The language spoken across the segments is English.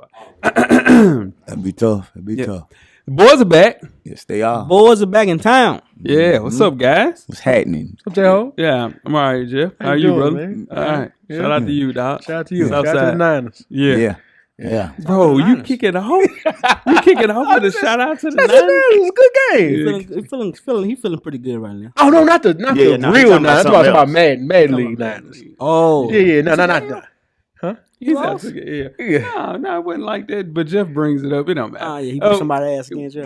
about. That'd be tough. That'd be tough. The boys are back. Yes, they are. Boys are back in town. Yeah, what's up, guys? What's happening? What's up, J-Ho? Yeah, I'm all right, Jeff. How you, doing, brother? man? All right. Yeah. Shout out to you, dog. Shout out to you. South Shout out to side. the Niners. Yeah. Yeah. Bro, you kicking off? You kicking off with a shout out to the That's Niners? it was a good game. He feeling pretty good right now. Oh no, not the no, real he's talking about Niners. I'm talking something about Madden League Niners. Oh, Yeah, no. Huh? He's out to get, No, it wasn't like that. But Jeff brings it up. It don't matter. Oh, yeah, he put somebody's ass against you.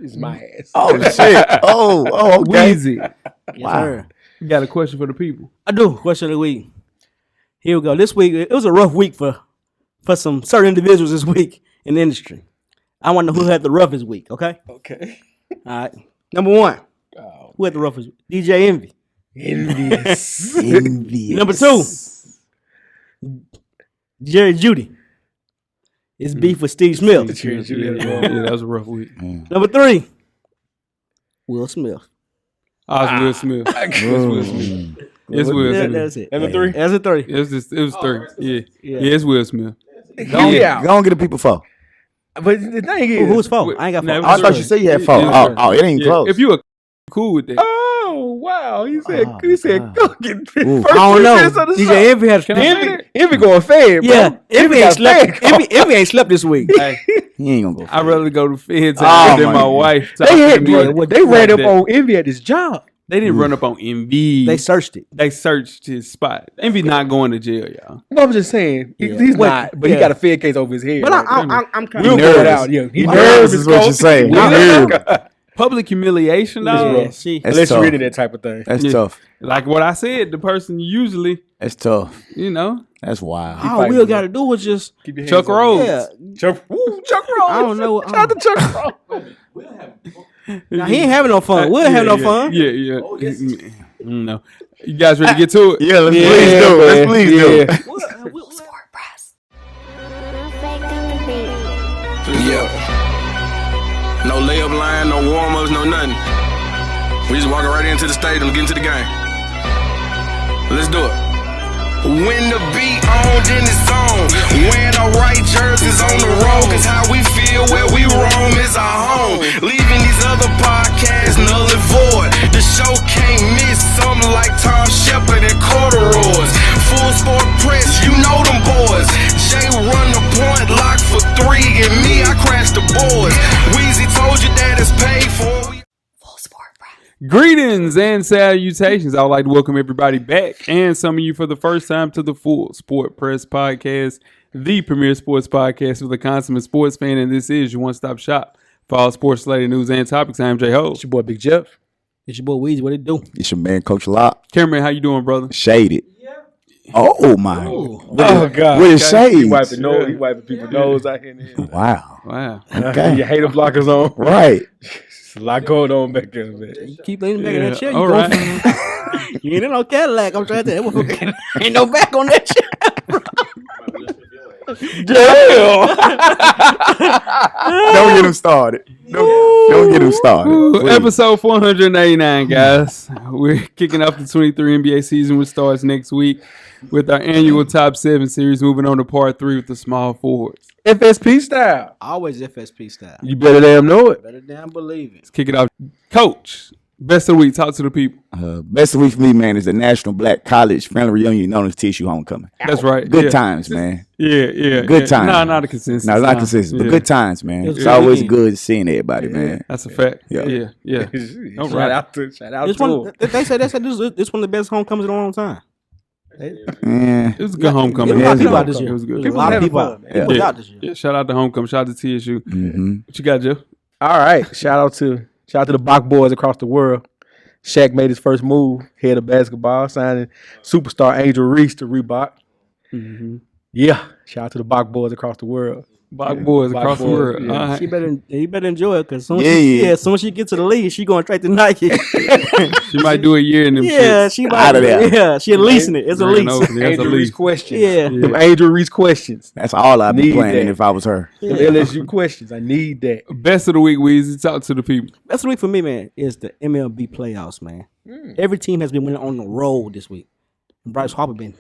It's my ass. Oh shit. Oh, okay. Weezy. Yes, sir. You got a question for the people? I do. Question of the week. Here we go. This week, it was a rough week for some certain individuals this week in the industry. I want to know who had the roughest week, okay? Okay. All right. Number one. Who had the roughest week? DJ Envy. Envious. Number two. Jerry Judy. It's beef with Steve Smith. Yeah, that was a rough week. Number three. Will Smith. Will Smith. It's Will Smith. It's Will Smith. That's it. Number three. That's a three. It was three. Yeah, it's Will Smith. Go on, get the people for. But the thing is, Who's fault? I ain't got fault. I thought you said you had fault. Oh, it ain't close. If you were cool with that. oh wow, he said go get I don't know. DJ Envy has Envy going fad, bro. Yeah, Envy ain't slept. Envy ain't slept this week. He ain't gonna go. I'd rather go to feds Oh, than my my God. wife. They ran up on Envy at his job. They didn't run up on Envy. They searched it. They searched his spot. Envy not going to jail, y'all. No, I'm just saying he's not, but he got a Fed case over his head. But right? I'm kind We'll of go it out. Yeah, He nervous is what you're saying. Public humiliation, Yeah. dog. Yeah, she. That's Unless tough. you're into that type of thing. That's Yeah. tough. Like what I said, the person usually, That's tough. you That's wild. All Will got to do was just Keep your hands Chuck on Rose. yeah. Chuck Rose. I don't know. Shout out to Chuck Rose. Now, he ain't having no fun. We'll have no fun. Yeah. No. You guys ready to get to it? Yeah, let's please do. Let's please do. Yeah. No layup line, no warm-ups, no nothing. We just walking right into the stadium, get into the game. Let's do it. When the beat on, then it's on. Wearing our right jerseys on the road, cause how we feel where we roam is our home. Leaving these other podcasts null and void. The show can't miss something like Tom Shepard and corduroys. Full sport press, you know them boys. Jay run the point, lock for three, and me, I crash the boards. Weezy told you that it's paid for. Greetings and salutations. I would like to welcome everybody back and some of you for the first time to the Full Sport Press Podcast, the premier sports podcast for the consummate sports fan. And this is your one-stop shop for all sports-related news and topics. I'm J-Ho. It's your boy Big Jeff. It's your boy Weezy. What it do? It's your man, Coach Locke. Cameron, how you doing, brother? Shaded. Oh my! Oh God! With his shades. He wiping people's nose out here. Wow. Wow. Okay. Your hater blockers on. Right. There's a lot going on back there, man. You keep leaning back in that chair. All You right. You ain't in no Cadillac. I'm trying to tell you. Ain't no back on that chair. Don't get him started. Don't get him started. Ooh, Please. episode 489, guys. We're kicking off the 23 NBA season, which starts next week with our annual Top 7 series, moving on to part 3 with the small forwards. FSP style. Always FSP style. You better damn know it. Better damn believe it. Let's kick it off. Coach, best of the week. Talk to the people. Best of the week for me, man, is the National Black College Friendly Reunion known as TSU Homecoming. That's right. Good times, man. Yeah. Good times. No, not a consensus. No, not consistent, but Yeah. good times, man. It was It's good always weekend. good seeing everybody, man. That's a fact. Yeah. Yeah. All Shout right. out to This him. one, they said this one of the best homecomings in a long time. Yeah. It was a good homecoming. There was a lot of Yeah, people out this year. It was good. There was a lot of people out. Yeah. People Yeah. out this year. Yeah, shout out to homecoming. Shout out to TSU. Mm-hmm. What you got, Jeff? All right. Shout out to the Bach boys across the world. Shaq made his first move, head of basketball, signing superstar Angel Reese to Reebok. Mm-hmm. Yeah. Shout out to the Bach boys across the world. Bach boys Bach across the boys, world. yeah. All right. He better enjoy it because Yeah. as soon as she gets to the league, she going straight to Nike. She might do a year in them Yeah, shits. she might. Out of there. Yeah, she leasing it. It's a Grand lease. opening. That's a Angel Reese lease. questions. Yeah. Them Angel Reese questions. That's all I'd be Need planning that. if I was her. Them LSU questions. I need that. Best of the week, Weezy. Talk to the people. Best of the week for me, man, is the MLB playoffs, man. Every team has been winning on the road this week. And Bryce Harper been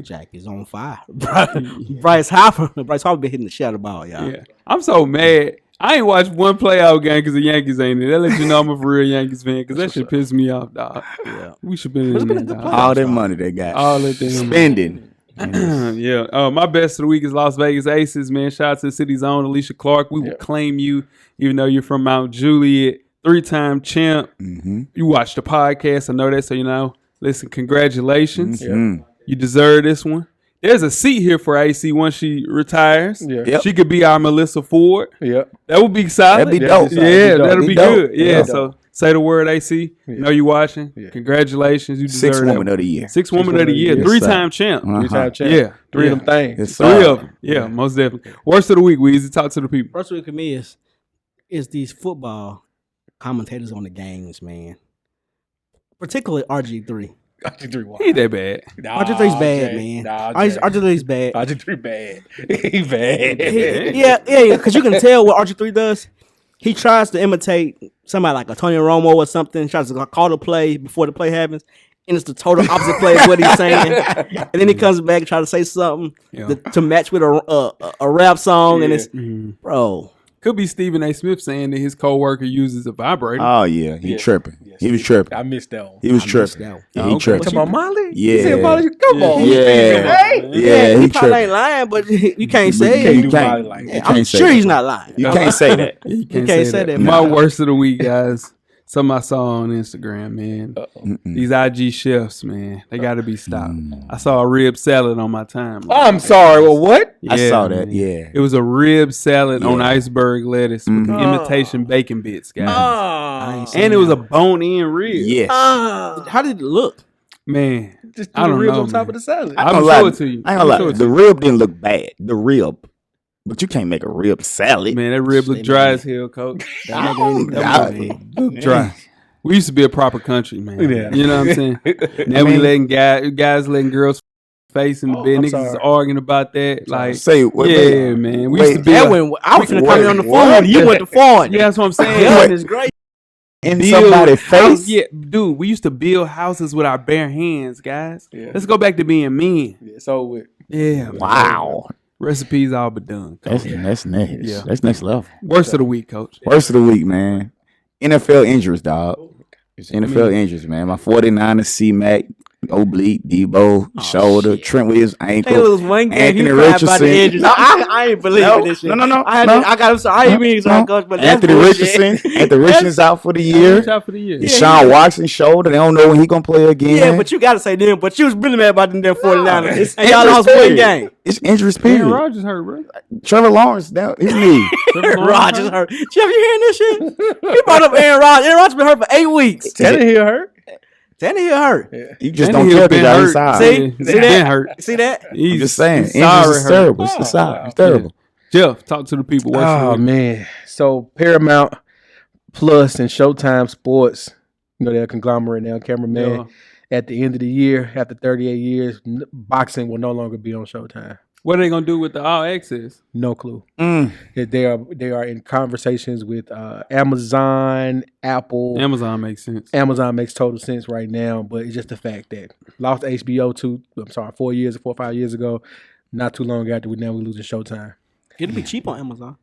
Jack is on fire. Bryce Harper been hitting the shadow ball, y'all. Yeah, I'm so mad. I ain't watched one playoff game because the Yankees ain't in. That let you know I'm a for real Yankees fan because that shit pissed me off, dog. Yeah. We should been in there, dog. All that money they got. All that damn Spending. yeah. My best of the week is Las Vegas Aces, man. Shout out to the city's own Alicia Clark. We will claim you, even though you're from Mount Juliet. 3-time champ. You watched the podcast. I know that, so you know. Listen, congratulations. You deserve this one. There's a seat here for AC once she retires. Yeah. She could be our Melissa Ford. Yep. That would be solid. That'd be dope. Yeah, that'll be dope. good. Yeah, so say the word, AC. Know you watching. Yeah. Congratulations. You deserve 6 that woman one. of the year. 6 woman of the year. Yes, 3-time champ. 3-time champ. Yeah. 3 of them things. Yes, 3 sir. of them. Yeah, most definitely. Worst of the week, Weezy. Talk to the people. First week for me is these football commentators on the games, man. Particularly RG3. RG3 wild. He ain't that bad. RG3's bad, man. RG3's bad. RG3 bad. He bad. Yeah, because you can tell what RG3 does. He tries to imitate somebody like a Tony Romo or something, tries to call the play before the play happens, and it's the total opposite play of what he's saying. And then he comes back and tries to say something to match with a rap song, and it's, bro. Could be Stephen A. Smith saying that his coworker uses a vibrator. Oh, yeah. He tripping. Yes, He was tripping. I missed that one. He was tripping. that one. Yeah, he tripping. Talking about Molly? Yeah. You said Molly? Come on. Yeah. Yeah, he he probably tripping. ain't lying, but you can't say You it. do can't. Molly like that. You I'm can't say sure that. he's not lying. You can't say that. You can't say that. My worst of the week, guys. Something I saw on Instagram, man. These IG chefs, man, they got to be stopped. I saw a rib salad on my timeline. I'm sorry. Well, what? I saw man. that. Yeah. It was a rib salad on Yeah. iceberg lettuce with imitation bacon bits, guys. I ain't seen And it was a bone-in rib. Yes. How did it look? Man, Just I do the don't ribs know, on top man. of the salad. I'm gonna gonna show lie. it to you. I ain't gonna I'ma show lie. it to The you. rib didn't look bad. The rib. But you can't make a rib salad. Man, that rib looked dry as hell, coach. Looked dry. We used to be a proper country, man. Yeah. You know what I'm saying? Now we letting guys letting girls face in the bed. I'm Niggas is sorry. arguing about that. Like, Say, wait, yeah, wait. man. We Wait, used to be. That when I was finna come in on the What? phone, you went to phone. Yeah, that's what I'm saying. That is great. In Build somebody's house- face? Yeah, dude, we used to build houses with our bare hands, guys. Yeah. Let's go back to being men. Yeah, so with Yeah. man. Wow. Recipes all but done. Coach. That's next. Yeah. That's next level. Worst of the week, coach. Worst of the week, man. NFL injuries, dog. It's NFL injuries, man. My 49ers, C-Mac, oblique, Debo, shoulder, Trent Williams, They ankle, lose one game. Anthony He cried about Richardson. the injuries. No, I ain't believing no, this shit. no. I got him. So I ain't mean sorry, coach, but that's Anthony bullshit. Richardson. Anthony Richardson's out for the year. Shot for the year. Deshaun Watson's shoulder. They don't know when he gonna play again. Yeah, but you gotta say them. But you was really mad about them damn 49ers. It's And y'all injuries, lost one period. game. It's injuries, Aaron period. Rodgers hurt, bro. Trevor Lawrence down his knee. Rodgers hurt. Jeff, you hearing this shit? He brought up Aaron Rodgers. Aaron Rodgers been hurt for 8 weeks. Tannehill hurt. Tannehill hurt. You just Tannehill don't care been because hurt. inside. See? Yeah, See he's been that? hurt. See that? I'm just saying, he's injuries sorry is hurt. terrible. It's sad. It's terrible. Jeff, talk to the people. Worst of the Oh week. man. So Paramount Plus and Showtime Sports, you know, they're a conglomerate now, cameraman. Yeah. At the end of the year, after 38 years, boxing will no longer be on Showtime. What are they gonna do with the all access? No clue. Mm. That they are in conversations with Amazon, Apple. Amazon makes sense. Amazon makes total sense right now, but it's just the fact that lost HBO 4 or 5 years ago. Not too long after we losing Showtime. It'll be cheap on Amazon.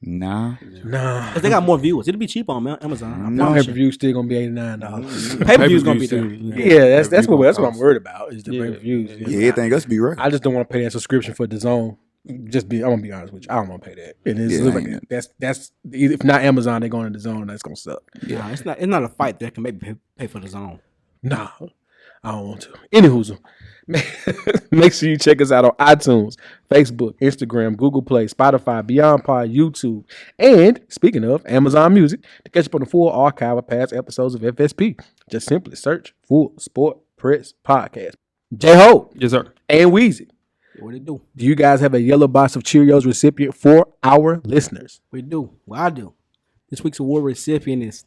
Nah. Nah. Because they got more viewers. It'll be cheap on Amazon. I No promise pay per you. view still gonna be $89. Pay-per-view's gonna be there. Yeah, that's what I'm worried about is the pay per views. Yeah, everything else be right. I just don't want to pay that subscription for the zone. I'm gonna be honest with you. I don't want to pay that. And it's Yeah, look I like ain't- that's if not Amazon, they're going to the zone. That's gonna suck. Nah, it's not a fight that can maybe pay for the zone. Nah, I don't want to. Anywho, make sure you check us out on iTunes, Facebook, Instagram, Google Play, Spotify, Beyond Pod, YouTube, and speaking of Amazon Music, to catch up on the full archive of past episodes of FSP, just simply search Full Sport Press Podcast. J-Ho Yes, sir. and Weezy, What it do? do you guys have a yellow box of Cheerios recipient for our listeners? What it do? Well, I do. This week's award recipient is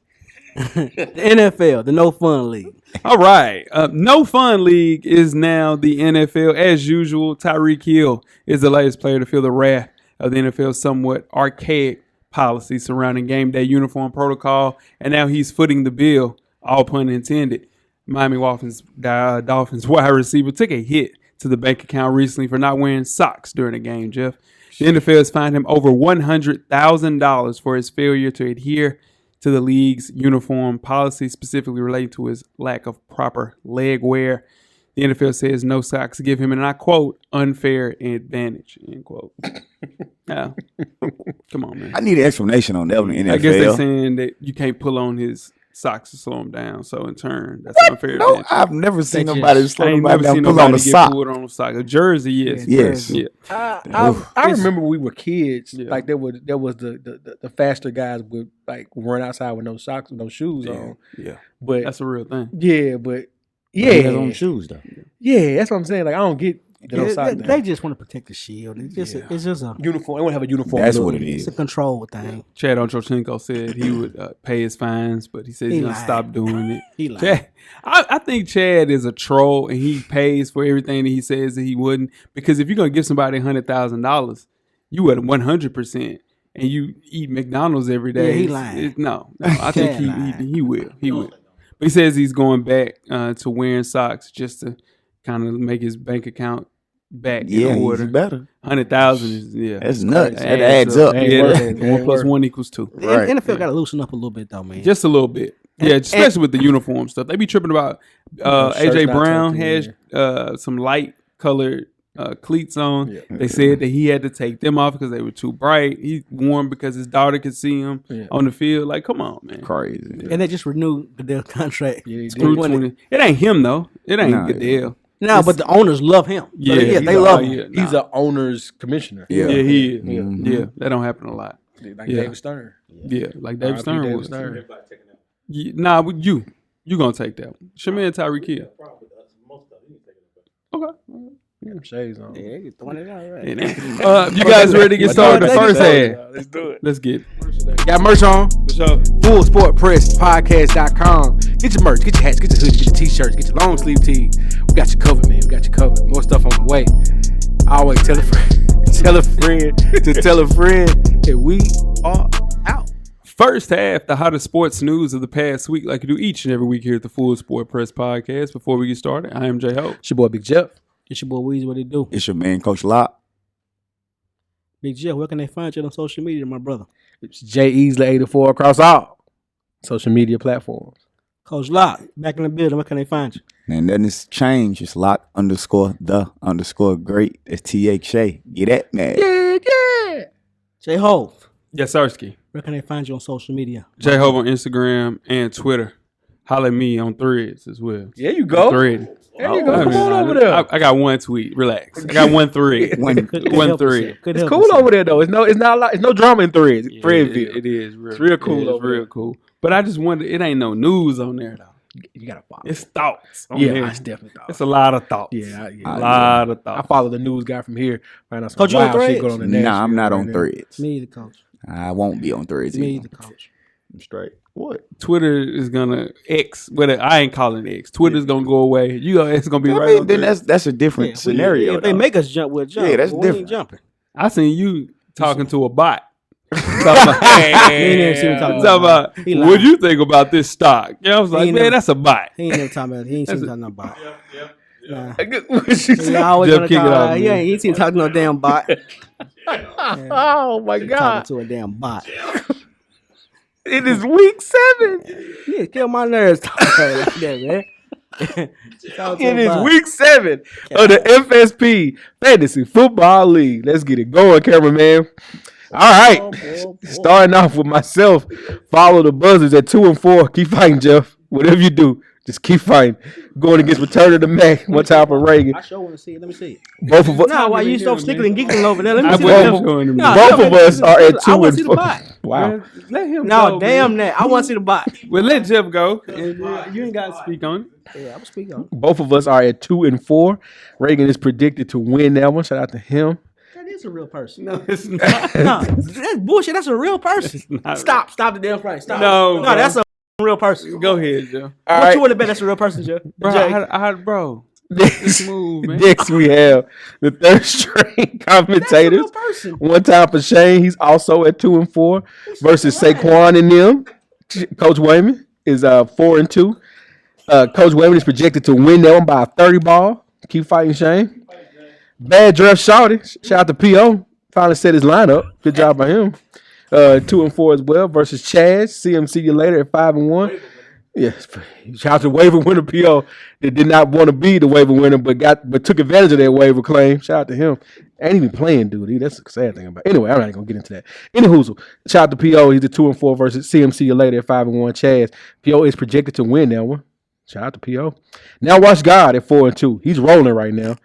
the NFL, the No Fun League. All right. No Fun League is now the NFL. As usual, Tyreek Hill is the latest player to feel the wrath of the NFL's somewhat archaic policy surrounding game day uniform protocol, and now he's footing the bill, all pun intended. Miami Dolphins wide receiver took a hit to the bank account recently for not wearing socks during a game, Jeff. The NFL has fined him over $100,000 for his failure to adhere to the league's uniform policy, specifically relating to his lack of proper leg wear. The NFL says no socks give him, and I quote, unfair advantage, end quote. Yeah. Come on, man. I need an explanation on that one in the NFL. I guess they're saying that you can't pull on his socks to slow him down. So in turn, that's unfair. No, advantage. I've never seen nobody slow I ain't nobody never down, seen pull on nobody the get sock. pulled on a sock. A jersey, yes. Yes. Yeah. I remember when we were kids, Yeah. like there was the faster guys would like run outside with no socks, with no shoes on. Yeah. But That's a real thing. He has on shoes though. that's what I'm saying. Like I don't get the no sock They just want to protect the shield. It's just a uniform. They want to have a uniform. That's look. what it it's is. a control thing. Chad Ochocinco said he would pay his fines, but he said he's going to lied. stop doing it. He lied. Chad, I think Chad is a troll, and he pays for everything that he says that he wouldn't. Because if you're going to give somebody $100,000, you at 100%, and you eat McDonald's every day. Yeah, he lying. No, I think he will. He will. But he says he's going back to wearing socks just to kind of make his bank account back Yeah, in order. he's better. 100,000 is That's nuts. That adds adds up. Yeah, Ain't one plus working. one equals two. The Right. NFL got to loosen up a little bit though, man. Just a little bit. Yeah, especially with the uniform stuff. They be tripping about shirts AJ not Brown tucked had some light colored cleats on. Yeah. They said that he had to take them off because they were too bright. He wore them because his daughter could see him on the field. Like, come on, man. Crazy. and they just renewed their contract. Yeah, they Screw did. 20. It ain't him though. It ain't Nah, Goodell. No, but the owners love him. So Yeah, they love him. Yeah, He's a owner's commissioner. Yeah. Yeah, he is. Mhm. Yeah, that don't happen a lot. Like Yeah. David Stern. Yeah, like David R.I.P. Stern David was. Stern. Yeah, nah, but you gonna take that one. Shaman Tyreek Hill. Okay. Shades on. Yeah, they throwing it out, right? You guys ready to get started the first half? Let's do it. Let's get it. Got merch on. For sure. FullSportPressPodcast.com. Get your merch, get your hats, get your hoodies, get your t-shirts, get your long sleeve tees. We got you covered, man. We got you covered. More stuff on the way. Always tell a friend, tell a friend to tell a friend that we are out. First half, the hottest sports news of the past week, like you do each and every week here at the Full Sport Press Podcast. Before we get started, I am J Ho. It's your boy Big Jeff. It's your boy Weezy. What they do? It's your man, Coach Locke. Big Jeff, where can they find you on social media, my brother? It's J Easley 84 across all social media platforms. Coach Locke, back in the building. Where can they find you? Man, nothing has changed. It's Locke_the_great. It's THA. Get that, man. Yeah. J Hove, Yes, Sarsky. where can they find you on social media? J Hove on Instagram and Twitter. Holla at me on Threads as well. There you go. Thread. There you go. Come on over there. I got one tweet. Relax. I got one thread. When Could One help us thread. here. Could It's help cool us here. over there though. It's no drama in threads. Yeah, Threadville. it is. Real, It's real cool It is over real there. cool. But I just wonder, it ain't no news on there though. You gotta follow. It's thoughts. On Yeah, there. it's definitely thoughts. It's a lot of thoughts. Yeah, A lot of I thoughts. follow the news guy from here. Find out some Coach, you on wild shit Threads? going on in Nah, Nashville I'm not right on now. Threads. Me either, Coach. I won't be on Threads Me either. either, Coach. I'm straight. What? Twitter is gonna X. Whether I ain't calling it X. Twitter's gonna go away. It's gonna be I right. mean, on then Threads. that's a different scenario. If they though. make us jump, we'll jump. Yeah, that's but we ain't different. jumping. I seen you talking to a bot. Talking about, He ain't never seen me talking talking about He lying. what you think about this stock? Yeah, I was like, ain't man, never- that's a bot. He ain't never talking about it. He ain't seen me talking about it. Nah. What you He say? always Jeff, gonna kick it call off, out. man. He ain't seen me talking to no damn bot. Oh my God! Talking to a damn bot. It is week 7. Yeah, kill my nerves talking like that, man. Talking to It a is bot. week 7 of the FSP Fantasy Football League. Let's get it going, cameraman. All right, starting off with myself. Follow the Buzzards at 2-4. Keep fighting, Jeff. Whatever you do, just keep fighting. Going against Return of the Mac. One time for Reagan. I sure want to see it. Let me see it. Both of us. Nah, why you so stickling and giggling over there? Let me I see wasn't it. showing him. Nah, Both yeah, of us are at I want to see the 2-4. bot. Wow. Man, let him No, go, damn man. that. I want to see the bot. Well, let Jeff go. And, you ain't got to speak on it. Yeah, I'm speaking on it. Both of us are at 2-4. Reagan is predicted to win that one. Shout out to him. That is a real person. No, it's not. No, that's bullshit. That's a real person. not Stop the damn fight. Stop. No, no, bro. that's a real person. Go ahead, Jeff. All What right. you want to bet that's a real person, Jeff? Bro, Jay? bro. Next, Move, man. next we have the third string That's a commentators. real person. One time for Shane, he's also at 2-4 versus Saquon and them. Coach Wayman is 4-2. Coach Wayman is projected to win that one by a 30 ball. Keep fighting, Shane. Bad draft shorty. Shout out to P.O. Finally set his lineup. Good job by him. 2-4 as well versus Chaz. See you later at 5-1. Yes, shout out to waiver winner P.O. that did not want to be the waiver winner, but took advantage of that waiver claim. Shout out to him. Ain't even playing, dude. That's a sad thing about it. Anyway, I'm not gonna get into that. Anywho, shout out to P.O. He's a 2-4 versus See you later at 5-1. Chaz. P.O. is projected to win that one. Shout out to P.O. Now watch God at 4-2. He's rolling right now.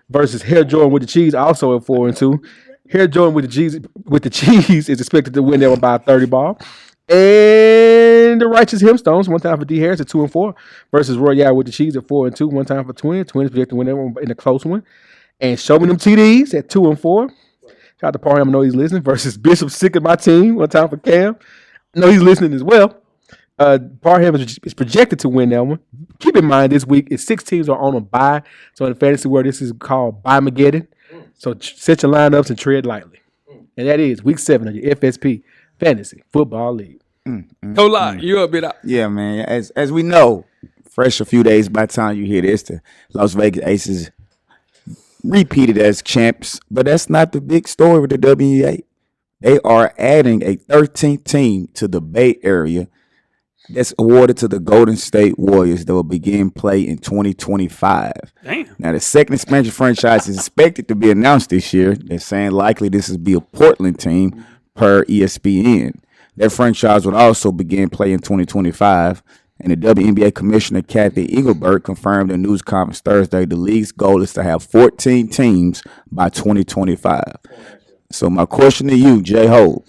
Versus Hair Jordan with the cheese, also at 4-2. Hair Jordan with the cheese is expected to win that one by a 30 ball. And the Righteous Hemstones, one time for D Harris at 2-4 versus Royale with the cheese at 4-2, one time for Twins. Twins projected to win that one in a close one. And Show Me Them TDs at 2-4. Shout out to Parham, I know he's listening. Versus Bishop Sick of My Team, one time for Cam. I know he's listening as well. Parham is projected to win that one. Keep in mind this week, 6 teams are on a bye. So in the fantasy world, this is called Bye-mageddon. So set your lineups and tread lightly. And that is week 7 of your FSP Fantasy Football League. You up it up. Yeah, man. As we know, fresh a few days by the time you hear this, the Las Vegas Aces repeated as champs. But that's not the big story with the WNBA. They are adding a 13th team to the Bay Area that's awarded to the Golden State Warriors that will begin play in 2025. Damn. Now, the second expansion franchise is expected to be announced this year. They're saying likely this will be a Portland team per ESPN. That franchise would also begin play in 2025. And the WNBA Commissioner Kathy Engelbert confirmed in news conference Thursday the league's goal is to have 14 teams by 2025. So my question to you, J-Ho,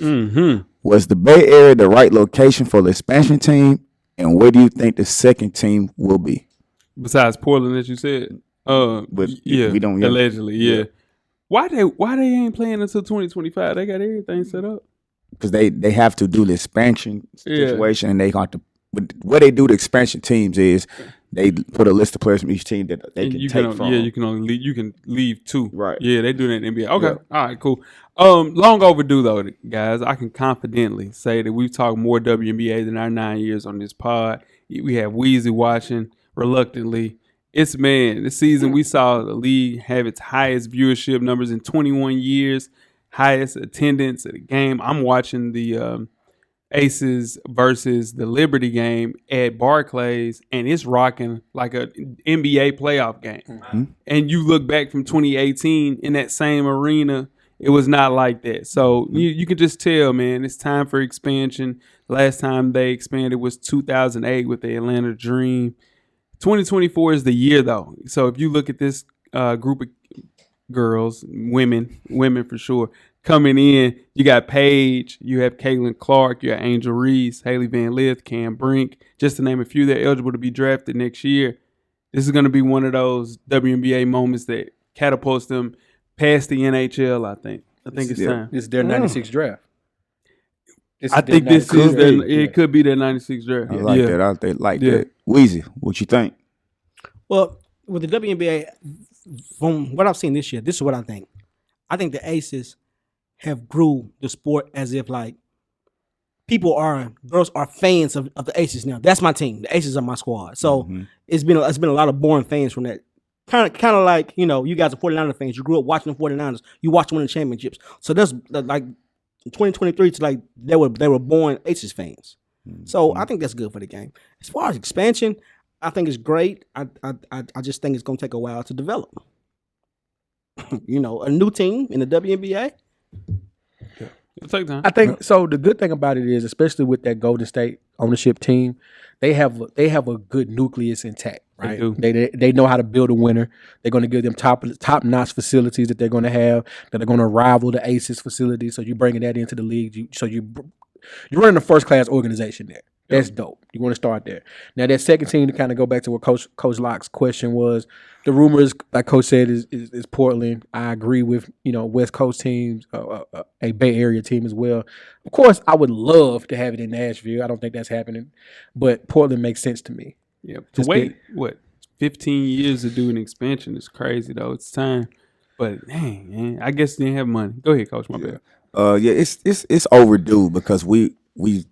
was the Bay Area the right location for the expansion team? And where do you think the second team will be? Besides Portland, as you said. But yeah, we don't allegedly, yeah. Why they ain't playing until 2025? They got everything set up. Because they have to do the expansion situation, and they got to. What they do to expansion teams is they put a list of players from each team that they can take from. Yeah, you can only leave, you can leave 2. Right. Yeah, they do that in the NBA. Okay, All right, cool. Long overdue though, guys. I can confidently say that we've talked more WNBA than our 9 years on this pod. We have Weezy watching reluctantly. It's this season we saw the league have its highest viewership numbers in 21 years, highest attendance at a game. I'm watching the Aces versus the Liberty game at Barclays, and it's rocking like a NBA playoff game. Mm-hmm. And you look back from 2018 in that same arena, it was not like that. So you can just tell, man, it's time for expansion. Last time they expanded was 2008 with the Atlanta Dream. 2024 is the year, though. So if you look at this group of girls, women for sure, coming in, you got Paige, you have Caitlin Clark, you got Angel Reese, Haley Van Lith, Cam Brink, just to name a few that are eligible to be drafted next year. This is going to be one of those WNBA moments that catapults them past the NHL, I think. I think it's time. This is their 96 draft. I think this is it could be their 96 draft. I like that. I like that. Weezy, what you think? Well, with the WNBA, from what I've seen this year, this is what I think. I think the Aces have grew the sport as if like girls are fans of the Aces now. That's my team. The Aces are my squad. So it's been a lot of boring fans from that. Kind of like, you guys are 49er fans. You grew up watching the 49ers. You watch them win the championships. So that's like 2023 to like they were born Aces fans. So I think that's good for the game. As far as expansion, I think it's great. I just think it's gonna take a while to develop. A new team in the WNBA. It'll take time. I think so. The good thing about it is, especially with that Golden State ownership team, they have a good nucleus intact. Right? They know how to build a winner. They're going to give them top notch facilities that they're going to have that are going to rival the Aces facilities. So you're bringing that into the league. You're running a first class organization there. That's dope. You want to start there. Now that second team, to kind of go back to what Coach Locke's question was, the rumors, like Coach said, is Portland. I agree with West Coast teams, a Bay Area team as well. Of course, I would love to have it in Nashville. I don't think that's happening, but Portland makes sense to me. Yeah, to wait 15 years to do an expansion is crazy though. It's time, but dang, man, I guess they didn't have money. Go ahead, Coach. My bad. It's overdue because we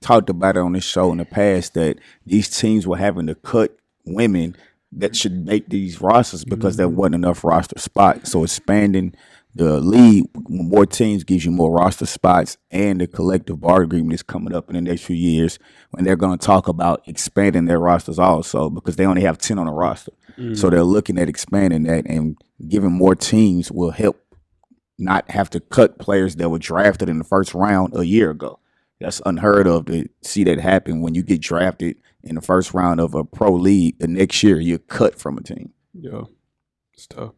talked about it on this show in the past that these teams were having to cut women that should make these rosters because there wasn't enough roster spots. So expanding the league, more teams gives you more roster spots, and the collective bargaining agreement is coming up in the next few years when they're going to talk about expanding their rosters also because they only have 10 on the roster. So they're looking at expanding that, and giving more teams will help not have to cut players that were drafted in the first round a year ago. That's unheard of to see that happen when you get drafted in the first round of a pro league. The next year, you're cut from a team. Yeah, it's tough.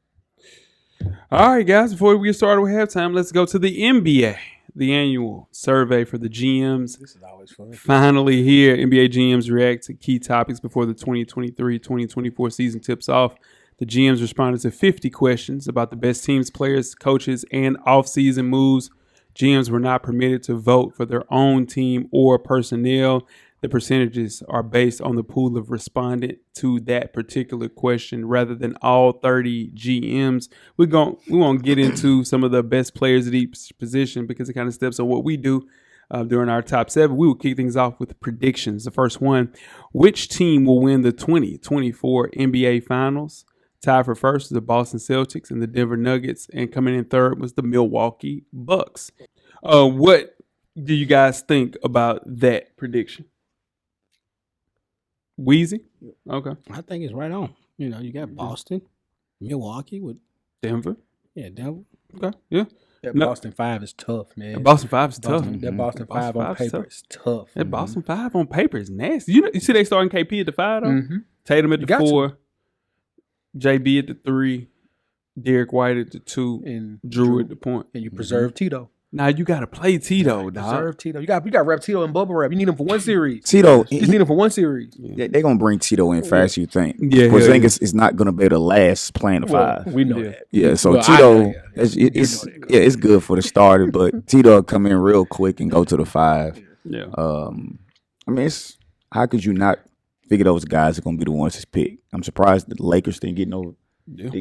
All right, guys, before we get started with halftime, let's go to the NBA, the annual survey for the GMs. This is always fun. Finally here, NBA GMs react to key topics before the 2023-2024 season tips off. The GMs responded to 50 questions about the best teams, players, coaches, and off-season moves. GMs were not permitted to vote for their own team or personnel. The percentages are based on the pool of respondent to that particular question rather than all 30 GMs. We won't get into some of the best players at each position because it kind of steps on what we do during our top 7. We will kick things off with predictions. The first one, which team will win the 2024 NBA Finals? Tied for first is the Boston Celtics and the Denver Nuggets, and coming in third was the Milwaukee Bucks. What do you guys think about that prediction? Weezy? Okay. I think it's right on. You got Boston, Milwaukee with Denver? Denver. Okay. Yeah. That No. Boston 5 is tough, man. That Boston 5 is tough. That Boston 5 Boston on 5 is paper tough. is tough. That Boston 5 on paper is nasty. You see they starting KP at the 5, though? Mm-hmm. Tatum at You the got 4, JB at the 3, Derek White at the 2, And Drew at the point. And you preserve Tito. Now you got to play Tito, dog. Preserve Tito. You got to rep Tito and bubble wrap. You need him for one series. Tito, You just need him for one series. they're going to bring Tito in fast, you think. Yeah, But I hell think yeah. it's not going to be the last playing the 5. We know Yeah. that. Yeah, so Well, Tito, I- it's good for the starter, but Tito will come in real quick and go to the 5. Yeah. I mean, how could you not figure those guys are going to be the ones to pick? I'm surprised the Lakers didn't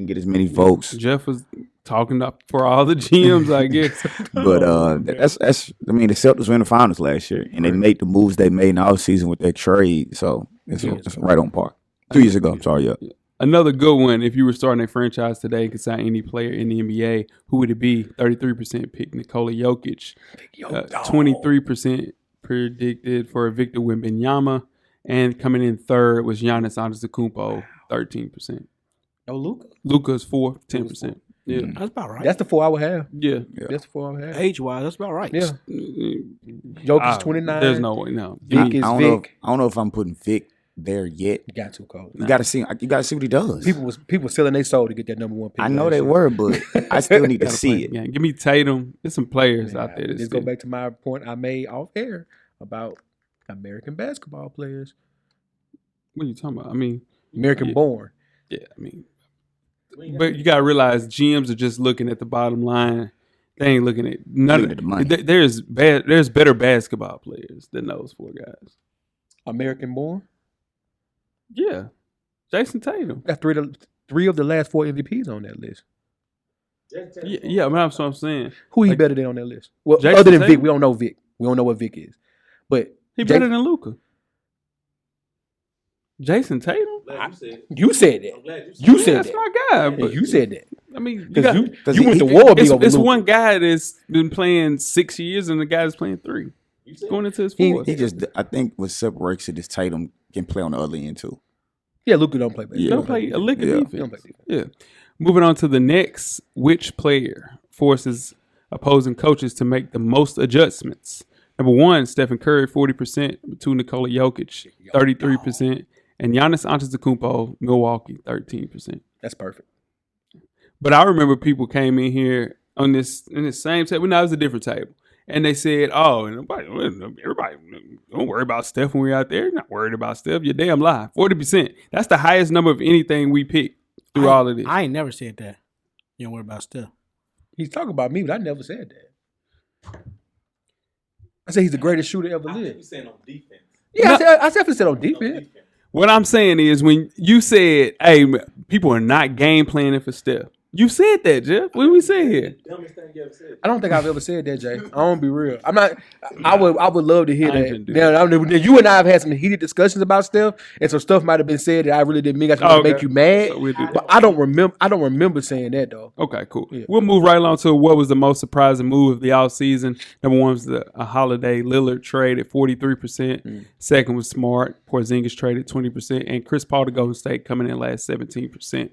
get as many votes. Jeff was talking up for all the GMs, I guess. But that's I mean, the Celtics were in the finals last year, and they made the moves they made in the offseason with their trade, so it's right on par. 2 years ago, I'm sorry, yeah. Another good one, if you were starting a franchise today and could sign any player in the NBA, who would it be? 33% picked Nikola Jokic. 23% predicted for Victor Wembanyama. And coming in third was Giannis Antetokounmpo, 13%. No Luka. Luka's 4, 10%. Yeah. That's about right. That's the 4 I would have. Yeah. That's the 4 I would have. Age-wise, that's about right. Yeah. Jokic's 29. There's no way, no. Vic is Vic. I don't know if I'm putting Vic there yet. You got to, Cole. You got to see what he does. People selling their soul to get that number 1 pick. I know last they year. were, but I still need to see it. Yeah, give me Tatum. There's some players out there. Let's go back to my point I made off air about American basketball players. What are you talking about? I mean, American born. yeah, I mean, but you gotta realize GMs are just looking at the bottom line. They ain't looking at none Looking at the money. There's better basketball players than those 4 guys. American born. Yeah, Jason Tatum. Got three of the last 4 MVPs on that list. Yeah, I mean, that's what I'm saying. Who he Like, better than on that list? Well, Jason other than Vic, Tatum? we don't know Vic. We don't know what Vic is. But He better than Luka. Jason Tatum. you said that. You said That's that. my guy. Yeah, But you said that. I mean, you Because got, you went to war big over it's Luka. one guy that's been playing 6 years and the guy that's playing 3. Going into his 4th. He just, I think what separates it is Tatum can play on the other end too. Yeah, Luka don't play basketball. Yeah. Don't play a lick of Yeah. defense. He don't play defense. Yeah. Moving on to the next, which player forces opposing coaches to make the most adjustments? Number 1, Stephen Curry, 40%. Number 2, Nikola Jokic, 33%. And Giannis Antetokounmpo, Milwaukee, 13%. That's perfect. But I remember people came in here in this same table. Now it was a different table. And they said, oh, everybody, don't worry about Steph when we're out there. You're not worried about Steph. You're damn lie. 40%. That's the highest number of anything we picked through all of this. I ain't never said that. You don't worry about stuff. He's talking about me, but I never said that. I said he's the greatest shooter ever lived. You saying on defense? Yeah, No. I definitely said on defense. What I'm saying is when you said, hey, people are not game planning for Steph. You said that, Jeff. What we say here? I don't think I've ever said that, Jay. I don't be real. I'm not. I would love to hear I ain't that. finna do Now, you and I have had some heated discussions about stuff, and some stuff might have been said that I really didn't mean. I just want to make you mad. So we'll do that. But I don't remember. I don't remember saying that though. Okay, cool. Yeah. We'll move right along to what was the most surprising move of the offseason. Number one was a Holiday Lillard trade at 43%. Second was Smart. Porzingis traded 20%. And Chris Paul to Golden State coming in last 17%.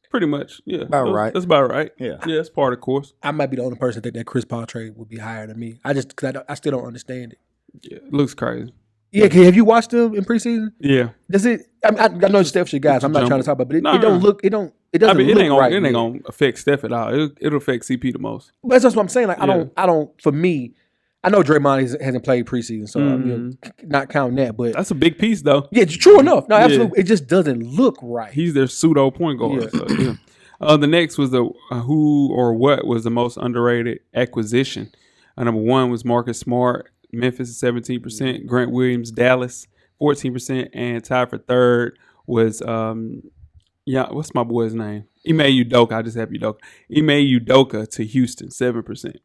Pretty much, yeah. Right. That's about right. Yeah. Yeah, that's part of the course. I might be the only person that think that Chris Paul trade would be higher than me. Because I still don't understand it. Yeah, it looks crazy. Yeah, have you watched them in preseason? Yeah. Does it? I know it's Steph shit guys. I'm not trying to talk about, but it No. don't look. It don't. It doesn't it look ain't right. It ain't gonna affect Steph at all. It'll affect CP the most. But that's what I'm saying. Like Yeah. I don't. For me, I know Draymond hasn't played preseason, so I'm not counting that. But That's a big piece, though. yeah, it's true enough. No, Yeah. absolutely. It just doesn't look right. He's their pseudo point guard. Yeah. So, yeah. The next was the who or what was the most underrated acquisition. Number one was Marcus Smart, Memphis 17%, Grant Williams, Dallas 14%, and tied for third was what's my boy's name? Ime Udoka. I just have Udoka. Ime Udoka to Houston 7%.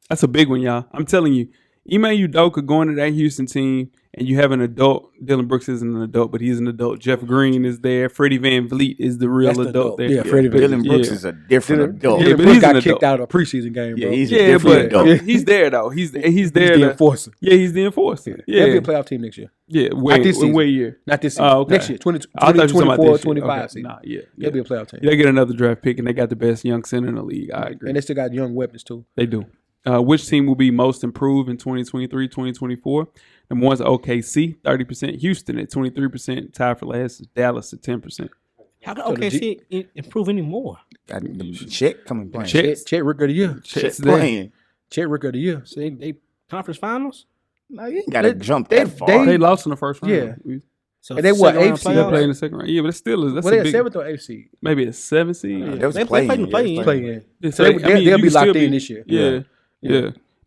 That's a big one, y'all. I'm telling you, Ime Udoka going to that Houston team, and you have an adult. Dylan Brooks isn't an adult, but he's an adult. Jeff Green is there. Freddie Van Vliet is the real That's the adult there. Yeah, Freddie Van Dylan Brooks Yeah. is a different adult. Yeah, Dylan but Brooks he's an got kicked adult. out of a preseason game, bro. Yeah, he's a Yeah, different but adult. he's there though. He's there. He's the enforcer. Yeah, he's the enforcer. They'll be Yeah, a playoff team next year. yeah. Not this season. What year? Not this season. Oh, okay. Next year, I thought you were talking about 2024, this year. 25 Okay. season. Nah, yeah. They'll be a playoff team. They get another draft pick, and they got the best young center in the league. I agree. And they still got young weapons too. They do. Which team will be most improved in 2023, 2024? Number one's OKC, 30%. Houston at 23%. Tied for last is Dallas at 10%. How can OKC improve anymore? Got the Chet coming playing. Chet Rookie of the Year. Chet's Chet there. playing. Chet Rookie of the Year. So they conference finals. No, you ain't got to jump they- that far. They lost in the first round. Yeah. So And they what, second round eighth seed? They playoffs? played in the second round. Yeah, but it's still that's Well, a they're big. 7th or 8th seed. Maybe a 7 seed. They was They playing. played in play-in. Play-in. Yeah, So I they'll mean, you be can still locked in this year. Yeah.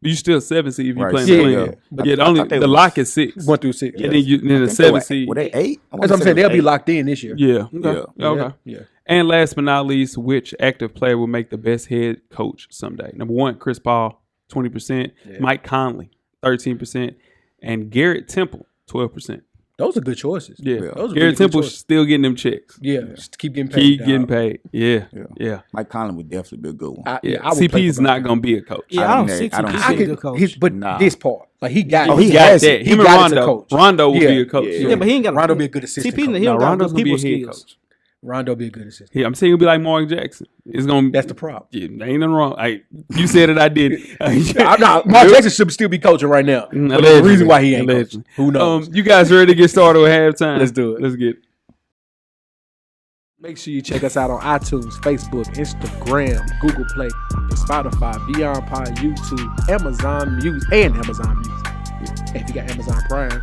But you still 7 seed if you Right. playing Yeah, the play. yeah. Yeah, But the I only thought they the was- lock is 6. 1 through 6. And then the I think 7 were seed. they 8? That's what I'm saying. They'll be locked in this year. Yeah. Okay. Yeah. Okay. Yeah. And last but not least, which active player will make the best head coach someday? Number one, Chris Paul, 20%. Mike Conley, 13%. And Garrett Temple, 12%. Those are good choices. Yeah. Those are Garrett really good Temple's choices. still getting them checks. Yeah. Just keep getting paid. Keep dog. getting paid. Yeah. Yeah. Yeah. Mike Conley would definitely be a good one. I Yeah. would play CP's for not both. going to be a coach. Yeah, I I don't don't see know. CP I being a I good coach. could, but Nah. this part, like he got, Oh, He he got has that. it. Him He and got it to Rondo. coach. Rondo will Yeah. be a coach. Yeah. Yeah, but he ain't got Rondo be a good assistant. CP in the coach. hill. No, got Rondo's good going to be a people head skills. coach. Rondo be a good assistant. Yeah, I'm saying he'll be like Mark Jackson. It's gonna. That's the problem. Yeah, ain't nothing wrong. You said it. I did it. I'm not. Mark Jackson should still be coaching right now. But there's a Allegedly. reason why he ain't Allegedly. coaching. Who knows? You guys ready to get started with halftime? Let's do it. Let's get it. Make sure you check us out on iTunes, Facebook, Instagram, Google Play, Spotify, Beyond Pod, YouTube, Amazon Music, and Amazon Music. And if you got Amazon Prime,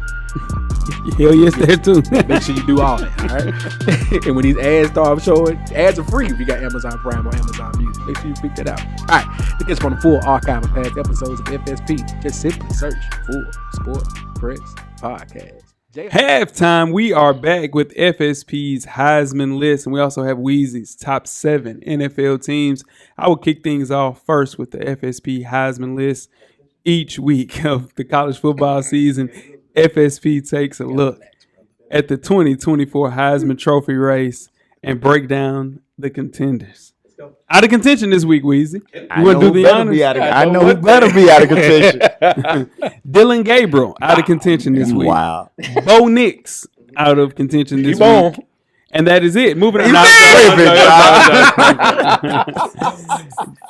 Hell yes, there too. make sure you do all that, all right? And when these ads start showing, ads are free if you got Amazon Prime or Amazon Music. Make sure you pick that out. All right, to get from the full archive of past episodes of FSP, just simply search for Sport Press Podcast. Halftime, we are back with FSP's Heisman list, and we also have Weezy's top 7 NFL teams. I will kick things off first with the FSP Heisman list. Each week of the college football season, FSP takes a look at the 2024 Heisman Trophy race and break down the contenders. Out of contention this week, Weezy. You want to do the honors? I know who better be out of contention. Dylan Gabriel out of contention this week. Wow. Bo Nix out of contention this Keep on. week. And that is it. Moving on.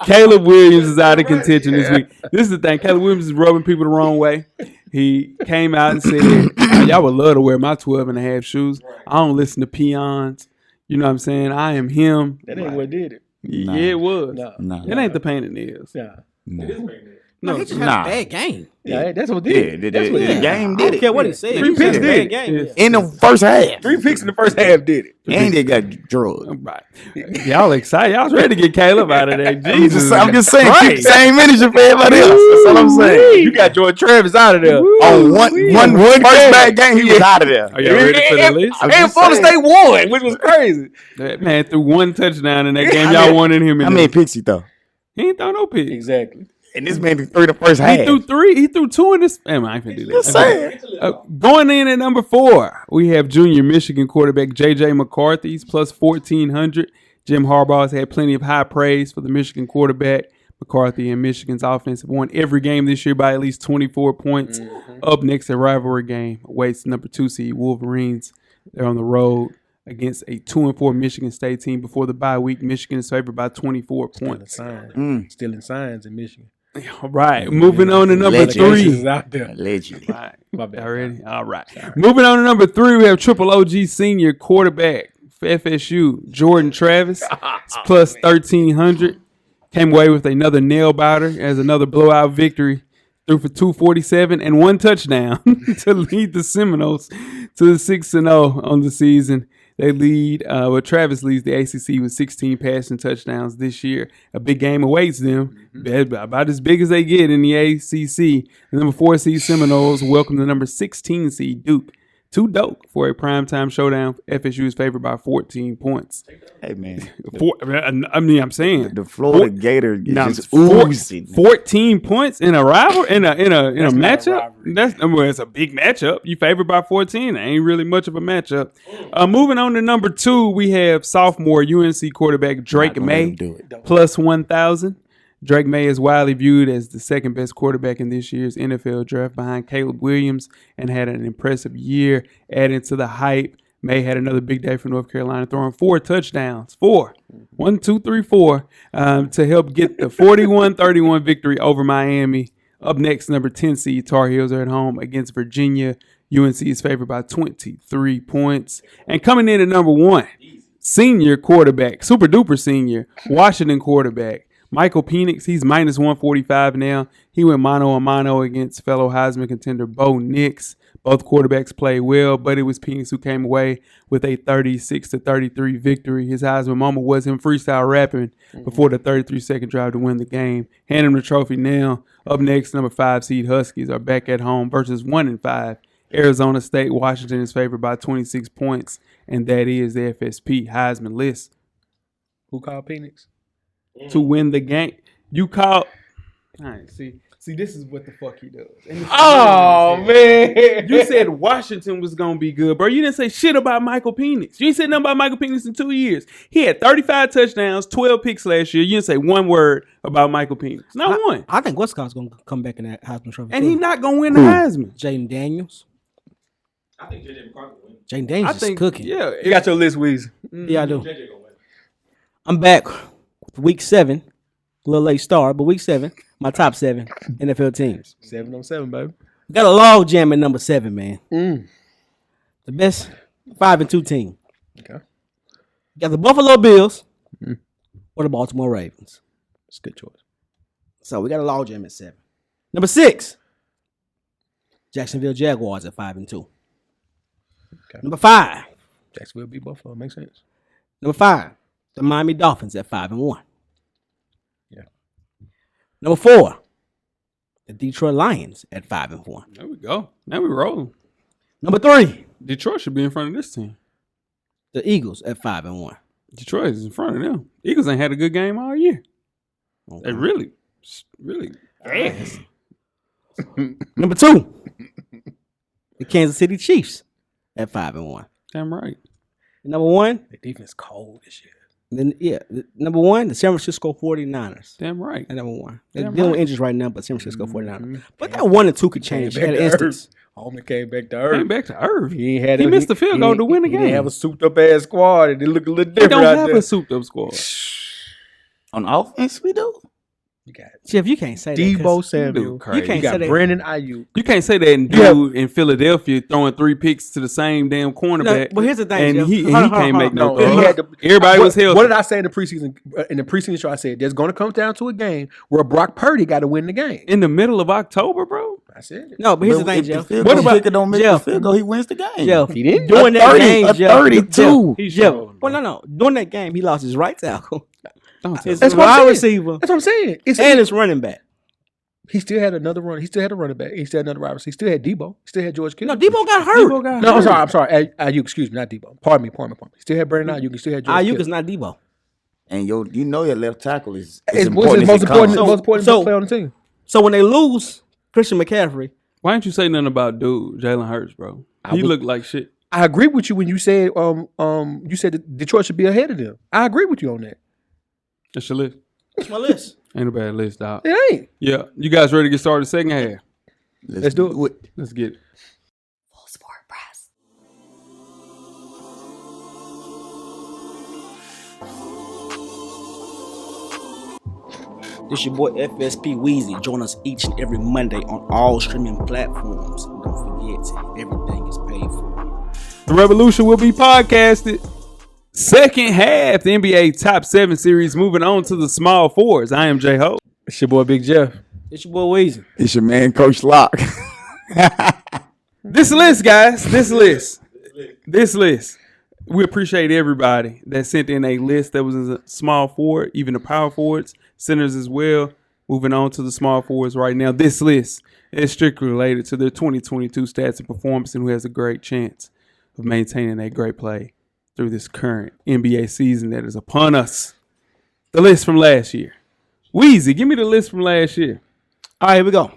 Caleb Williams is out of contention this week. This is the thing. Caleb Williams is rubbing people the wrong way. He came out and said, y'all would love to wear my 12 and a half shoes. I don't listen to peons. You know what I'm saying? I am him. That ain't what did it. Yeah, it was. No. It ain't the painted nails. Nah. No. No, he just had Nah. a bad game. Yeah, that's what Yeah, did. the That's what did. game I did don't it. care what he said. Three He just picks had a did bad it. game. In the first half. 3 picks in the first half did it. And they got drugged. Right. Y'all excited. Y'all was ready to get Caleb out of there. Jesus. I'm just saying, keep Christ. the same energy for everybody else. That's all I'm saying. You got Jordan Travis out of there. On one first bad game, he was out of there. Are y'all ready for the list? I'm And just Florida saying. State won, which was crazy. That man threw one touchdown in that game. Y'all wanted him in How many picks he throw? He ain't throw no picks. Exactly. And this man threw the first half. He threw 3. He threw 2 in this. Man, I ain't finna do that. Just saying. Going in at number 4, we have junior Michigan quarterback J.J. McCarthy. He's plus 1,400. Jim Harbaugh's had plenty of high praise for the Michigan quarterback. McCarthy and Michigan's offense have won every game this year by at least 24 points. Up next, a rivalry game awaits number 2 seed Wolverines. They're on the road against a 2-4 Michigan State team. Before the bye week, Michigan is favored by 24 points. Stealing signs in Michigan. All right, moving on to number Legend. 3. Is out there. Allegedly. All right. My bad. Already? All right. Moving on to number 3, we have Triple OG senior quarterback for FSU, Jordan Travis. It's plus 1,300. Came away with another nail biter as another blowout victory. Threw for 247 and 1 touchdown to lead the Seminoles to the 6-0 on the season. They lead, Travis leads the ACC with 16 passing touchdowns this year. A big game awaits them, about as big as they get in the ACC. The number 4 seed Seminoles welcome the number 16 seed Duke to Doak for a primetime showdown. FSU is favored by 14 points. Hey, man. I'm saying The Florida Gator is now, just oozing. 14 points in a rival in a matchup. It's a big matchup. You favored by 14. It ain't really much of a matchup. Moving on to number 2, we have sophomore UNC quarterback Drake Not gonna let May him do it. plus 1,000. Drake May is widely viewed as the second best quarterback in this year's NFL draft behind Caleb Williams and had an impressive year. Adding to the hype, May had another big day for North Carolina, throwing 4 touchdowns. 4. 1, 2, 3, 4 to help get the 41-31 victory over Miami. Up next, number 10 seed Tar Heels are at home against Virginia. UNC is favored by 23 points. And coming in at number 1, senior quarterback, super duper senior, Washington quarterback, Michael Penix. He's minus 145 now. He went mano-a-mano against fellow Heisman contender Bo Nix. Both quarterbacks played well, but it was Penix who came away with a 36-33 victory. His Heisman moment was him freestyle rapping before the 33-second drive to win the game. Hand him the trophy now. Up next, number 5 seed Huskies are back at home versus 1-5 Arizona State. Washington is favored by 26 points, and that is the FSP Heisman list. Who called Penix? To win the game. You call. All right, see, this is what the fuck he does. Oh, man. You said Washington was gonna be good, bro. You didn't say shit about Michael Penix. You ain't said nothing about Michael Penix in 2 years. He had 35 touchdowns, 12 picks last year. You didn't say one word about Michael Penix. Not one. I think Wisconsin's going to come back in that Heisman Trophy. And too. he's not gonna win the Heisman. Jaden Daniels. I think JJ McCarthy will win. Jaden Daniels is cooking. Yeah. You got your list, Weezy. Yeah, I do. JJ gonna win. I'm back with week 7. A little late start, but week 7, my top 7 NFL teams. 7 on 7, baby. We got a log jam at number 7, man. The best 5-2 team. Okay. You got the Buffalo Bills or the Baltimore Ravens. It's a good choice. So we got a log jam at 7. Number 6, Jacksonville Jaguars at 5-2. Okay. Number 5, Jacksonville beat Buffalo. Makes sense. Number 5, the Miami Dolphins at 5-1. Yeah. Number 4, the Detroit Lions at 5-1. There we go. Now we rolling. Number 3, Detroit should be in front of this team. the Eagles at 5-1. Detroit is in front of them. Eagles ain't had a good game all year. Okay. They really ass. Number 2, the Kansas City Chiefs at 5-1. Damn right. Number 1, The defense cold this year. number 1, the San Francisco 49ers. Damn right. At number 1. They're Damn dealing with right. injuries right now, but San Francisco 49ers. But that 1 and 2 could change Came at back an to instance. Holman came back to Came earth. back to earth. He ain't had He missed the field goal to win the He didn't game. have a souped up ass squad, and it looked a little They different don't out have there. a souped up squad. On offense, we do. You got Jeff, you can't say that. Debo 'cause Samuel. crazy. You can't You got say that. Brandon Ayuk. You can't say that in dude in Philadelphia throwing 3 picks to the same damn cornerback. No, but here's the thing, and Jeff. he Hold on, can't make no No, throws. he had to, Everybody was healthy. What did I say in the preseason? In the preseason show, I said there's going to come down to a game where Brock Purdy got to win the game. In the middle of October, bro. I said it. No, but here's the But thing, if the Jeff. field What goal about- kicker don't make Jeff? the field goal, he wins the game. Jeff, He didn't. during that 30, game, a Jeff. 32. He's Jeff. trolling, Well, no. During that game, he lost his right tackle, Don't tell his me. That's what I'm wide saying. receiver, That's what I'm saying. and his running back. He still had another run. He still had a running back. He still had another wide receiver. He still had Debo. He still had George Kittle. No, Debo got hurt. Debo got No, hurt. I'm sorry. Ayuk, excuse me, not Debo. Pardon me. He still had Brandon Ayuk. He still had George Ayuk Kittle. is not Debo. And your left tackle is It's important. most if it important. comes. Most important So- player on the team. So when they lose Christian McCaffrey, Why didn't you say nothing about dude Jalen Hurts, bro? He would- looked like shit. I agree with you when you said you said that Detroit should be ahead of them. I agree with you on that. That's your list. that's my list. Ain't a bad list, dog. It ain't. Yeah. You guys ready to get started second half? Let's do it. Let's get it. Full Sport Press. This your boy FSP Weezy. Join us each and every Monday on all streaming platforms. And don't forget, everything is paid for. The Revolution will be podcasted. Second half, the NBA Top 7 series moving on to the small fours. I am J-Ho. It's your boy Big Jeff. It's your boy Weezy. It's your man, Coach Locke. This list, guys. This list. We appreciate everybody that sent in a list that was a small forward, even the power forwards, centers as well. Moving on to the small forwards right now. This list is strictly related to their 2022 stats and performance and who has a great chance of maintaining that great play through this current NBA season that is upon us. The list from last year. Weezy, give me the list from last year. All right, here we go.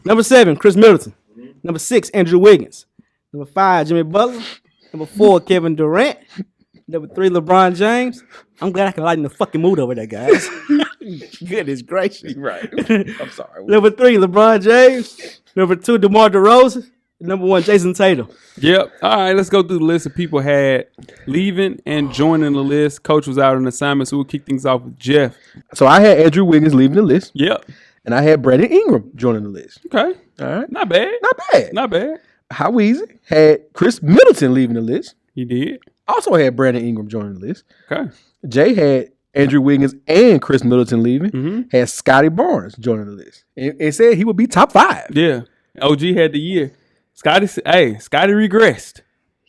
Number 7, Chris Middleton. Number 6, Andrew Wiggins. Number 5, Jimmy Butler. Number 4, Kevin Durant. Number 3, LeBron James. I'm glad I can lighten the fucking mood over there, guys. Goodness gracious. Right. I'm sorry. Number 3, LeBron James. Number 2, DeMar DeRozan. Number 1, Jason Tatum. Yep. All right, let's go through the list of people had leaving and joining the list. Coach was out on assignment, so we'll kick things off with Jeff. So I had Andrew Wiggins leaving the list, Yep. and I had Brandon Ingram joining the list. Okay. All right. Not bad. Not bad. Not bad. How Weezy had Chris Middleton leaving the list. He did. Also had Brandon Ingram joining the list. Okay. Jay had Andrew Wiggins and Chris Middleton leaving. Mhm. Had Scotty Barnes joining the list. And said he would be top 5. Yeah. OG had the year. Scotty regressed.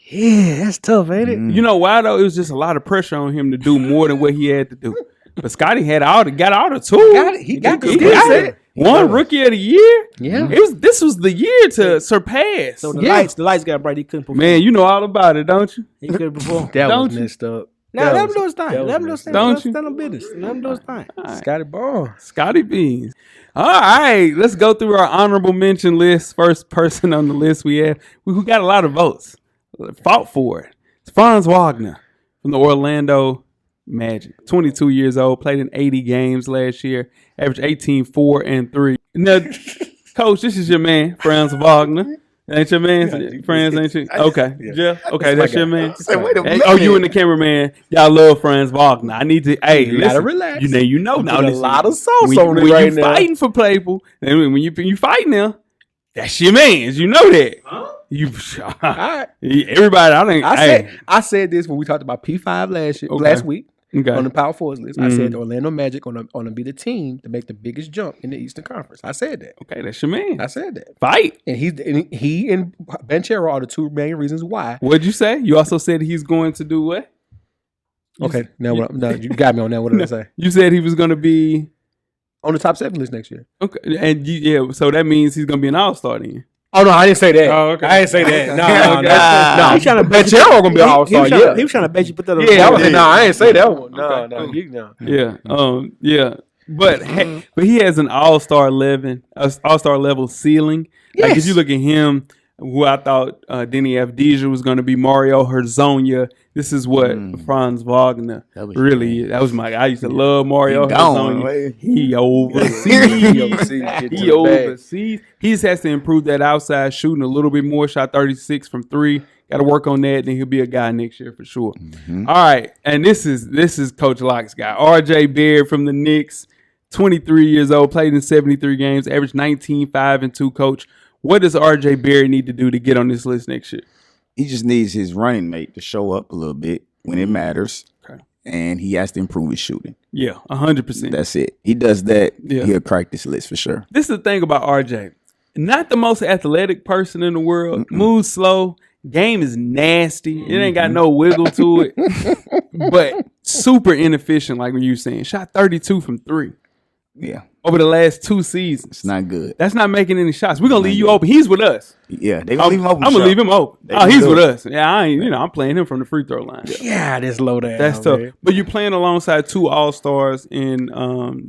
Yeah, that's tough, ain't it? You know why though? It was just a lot of pressure on him to do more than what he had to do. But Scotty got all the tools. He got the He skill got set. it. One rookie of the year. Yeah. This was the year to surpass. So the Yeah. lights got bright. He couldn't perform. Man, you know all about it, don't you? He couldn't perform. That Don't was you? messed up. Now That let him was- do his thing. that was Let him do his messed thing. up. Don't Let you? him stand on business. Let him do his thing. Scotty Barnes. Scotty Beans. All right, let's go through our honorable mention list. First person on the list we have, who got a lot of votes, fought for it. It's Franz Wagner from the Orlando Magic. 22 years old, played in 80 games last year, averaged 18, 4, and 3. Now, Coach, this is your man, Franz Wagner. Ain't your man? Franz, ain't you? Okay. Jeff? Okay, that's your man. Say, wait a Hey, minute. oh, you and the cameraman. Y'all love Franz Wagner. I need to. Hey, You gotta listen, relax. You know now. Put a Listen, lot of sauce when, on it when right you now. fighting for people, and when you fighting them, that's your man's. You know that. Huh? You. All right. Everybody. I think. I said this when we talked about P5 Okay. last week Okay. on the Power Forwards list. I Mhm. said the Orlando Magic on to be the team to make the biggest jump in the Eastern Conference. I said that. Okay, that's your man. I said that. Fight. And he and Banchero are the two main reasons why. What'd you say? You also said he's going to do what? Okay, now you got me on that. What did I say? You said he was going to be On the top 7 list next year. okay, and yeah. So that means he's going to be an all-star then. Oh no, I didn't say that. Oh, okay. I didn't say that. No, He trying to bet Banchero gonna be an all-star. He was trying to bet you put that on. Yeah, the no, I didn't say that one. No, Okay, no, cool. no. Yeah. Yeah. But he has an all-star level ceiling. Like if Yes. you look at him, who I thought Denny Avdija was going to be Mario Hezonja. This is what Franz Wagner That was really is. That was I used to love Mario He gone, Hezonja. man. He overseas. He overseas. He just has to improve that outside shooting a little bit more. Shot 36 from 3. Got to work on that. Then he'll be a guy next year for sure. All right, and this is Coach Locke's guy, RJ Barrett from the Knicks. 23 years old, played in 73 games, averaged 19, 5, and 2. Coach, what does R.J. Barrett need to do to get on this list next year? He just needs his running mate to show up a little bit when it matters. Okay. And he has to improve his shooting. Yeah, 100%. That's it. He does that, Yeah. he'll crack this list for sure. This is the thing about RJ. Not the most athletic person in the world. Moves slow. Game is nasty. It ain't got no wiggle to it. But super inefficient, like when you were saying. Shot 32 from 3 Yeah, over the last 2 seasons. it's not good. That's not making any shots. We're going to leave you open. He's with us. Yeah, they gonna leave him open. I'm going to leave him open. They Oh, can he's do with it. us. Yeah, I ain't, I'm playing him from the free throw line. Yeah, this low down. That's tough. man. But you're playing alongside 2 All-Stars in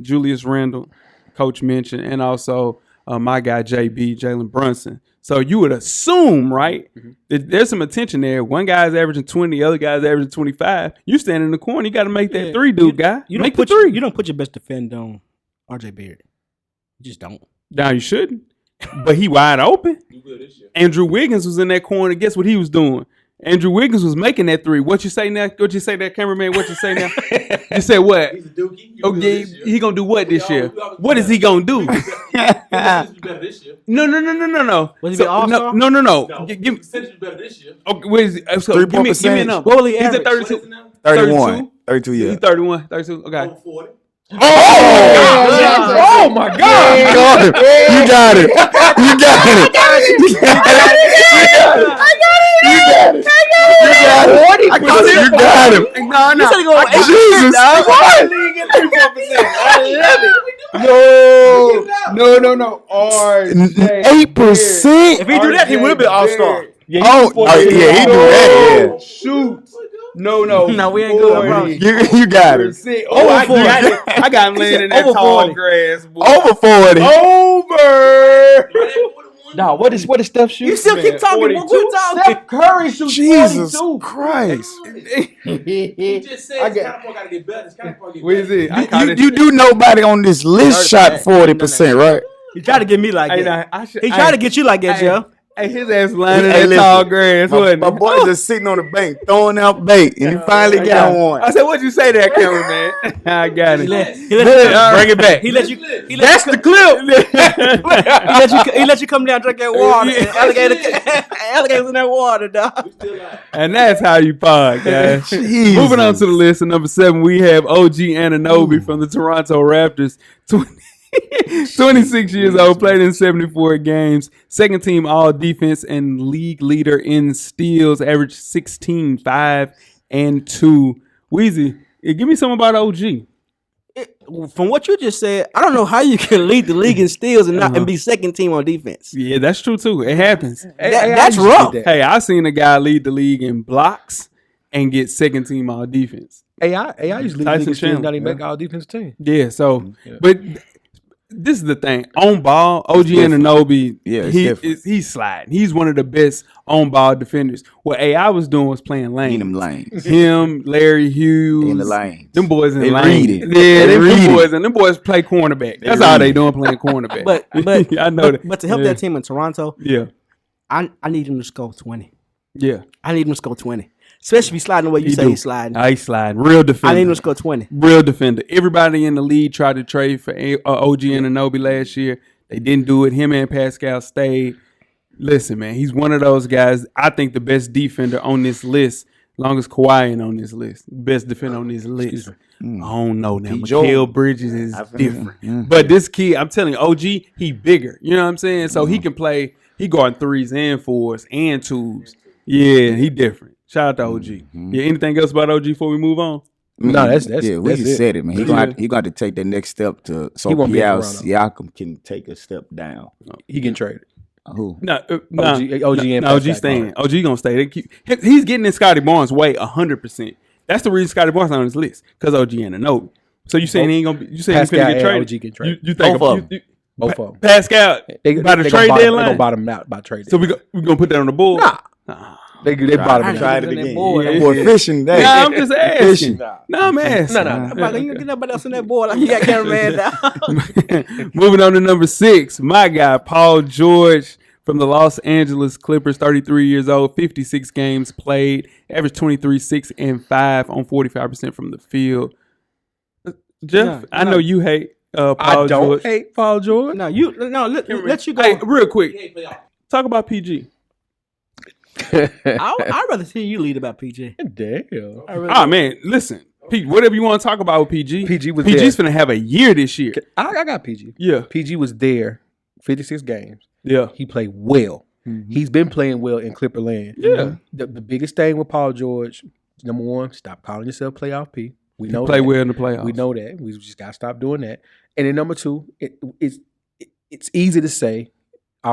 Julius Randle, Coach mentioned, and also my guy JB, Jalen Brunson. So you would assume, right, that there's some attention there. One guy's averaging 20, the other guy's averaging 25. You stand in the corner, you got to make that three, dude, guy. You make don't the put three. you don't put your best defend on RJ Barrett. You just don't. Now you shouldn't, but he wide open. Andrew Wiggins was in that corner. Guess what he was doing? Andrew Wiggins was making that three. What you say now? What you say, that cameraman? What you say now? You said what? He's a dookie. Okay, he gonna do what this year? What is he gonna do? Be better this year. No. Was he be all-star? No. No, Give, percentage be better this year. okay, what is he? So Three-point give me a percentage. number. What will he He's at average? 32. 31. 32 He's years. 31. 32. Okay. Over 40. Oh my God! You got it. You got it. You got it. You got it. No. You said he go Jesus. No. RJ. 8%? If he do that, he will be all-star. Yeah, Oh, he do that. Yeah. Shoot. No. No, we ain't good, I promise. You got it. Oh, I 40. got it. I got him laying in that Over tall 40. grass. Boy. Over 40. Over. No, what is Steph shoot? You still keep talking. 42. What you talking? Steph Curry shoots Jesus 42. Christ. He just said this kind of got to get better. This kind of get What is better. it? I caught it. You do nobody on this list shot 40%, right? He tried to get me like Hey, that. nah, I should- He tried to get you like that, Hey, Joe. Hey, his ass lying in Hey, that listen, tall grass, wasn't My he? boy's just sitting on the bank throwing out bait, and he finally got one. I said, what'd you say there, cameraman? I got it. He let Bring it back. He let you. He let That's you, the clip. He let you come down and drink that water. Alligators in that water, dog. And that's how you pod, guys. Moving on to the list, at number 7, we have OG Anunoby from the Toronto Raptors. 26 years old, played in 74 games, second team all defense and league leader in steals, averaged 16, 5, and 2. Weezy, give me something about OG. From what you just said, I don't know how you can lead the league in steals and not and be second team on defense. Yeah, that's true too. It happens. That's rough. Hey, I seen a guy lead the league in blocks and get second team all defense. AI usually Tyson lead the team, Chandler. not even make all defense team. Yeah, so but this is the thing. On ball, OG Anunoby, he's sliding. He's one of the best on ball defenders. What AI was doing was playing lanes. In them lanes. Him, Larry Hughes, In the lanes. them boys in They lanes. read it. Yeah, They read them boys play cornerback. That's read all they it. doing, playing cornerback. But I know that. But to help Yeah. that team in Toronto, Yeah, I need him to score 20. yeah. I need him to score 20. Especially if he's sliding the way you say he's sliding. He's sliding. Real defender. I need him to score 20. Real defender. Everybody in the league tried to trade for OG Anunoby last year. They didn't do it. Him and Pascal stayed. Listen, man, he's one of those guys. I think the best defender on this list, long as Kawhi ain't on this list, best defender on this list. I don't know now. Mikal Bridges is different. But this kid, I'm telling you, OG, he bigger. You know what I'm saying? So he can play. He guarding 3s and 4s and 2s. Yeah, he different. Shout out to OG. Yeah, anything else about OG before we move on? No, that's yeah. We that's just it. said it, man. He gonna have to take that next step so He won't be Piao around, though. Siakam can take a step down. He getting traded. Who? No, OG and OG Pascal. staying. OG gonna stay. He's getting in Scotty Barnes' way 100%. That's the reason Scotty Barnes not on this list because OG Anunoby. So you saying he ain't gonna be? You saying he's Pascal gonna get and traded? OG get traded. You think Both of them. Both of them. Pascal by the trade They deadline? gonna bottom him out by trade. So we gonna put that on the board? Nah. They bottom him Try out. it again. board. Yeah, more fishing day. Nah, I'm just asking. Fishing. No, I'm asking. But you get nobody else on that board. Like you got cameraman down. Moving on to number 6, my guy Paul George from the Los Angeles Clippers, 33 years old, 56 games played, average 23, 6, and 5 on 45% from the field. Jeff, I know you hate Paul I don't George. hate Paul George. No, let you go. Hey, real quick, talk about PG. I'd rather see you lead about PG. Damn. Ah man, listen, Pete, whatever you want to talk about with PG. PG's PG's finna have a year this year. I got PG. Yeah, PG was there 56 games. yeah, He played well. He's been playing well in Clipper land. yeah. The biggest thing with Paul George, number one, stop calling yourself playoff P. We know Play that. well in the playoffs. We know that. We just gotta stop doing that. And then number two, it's easy to say. We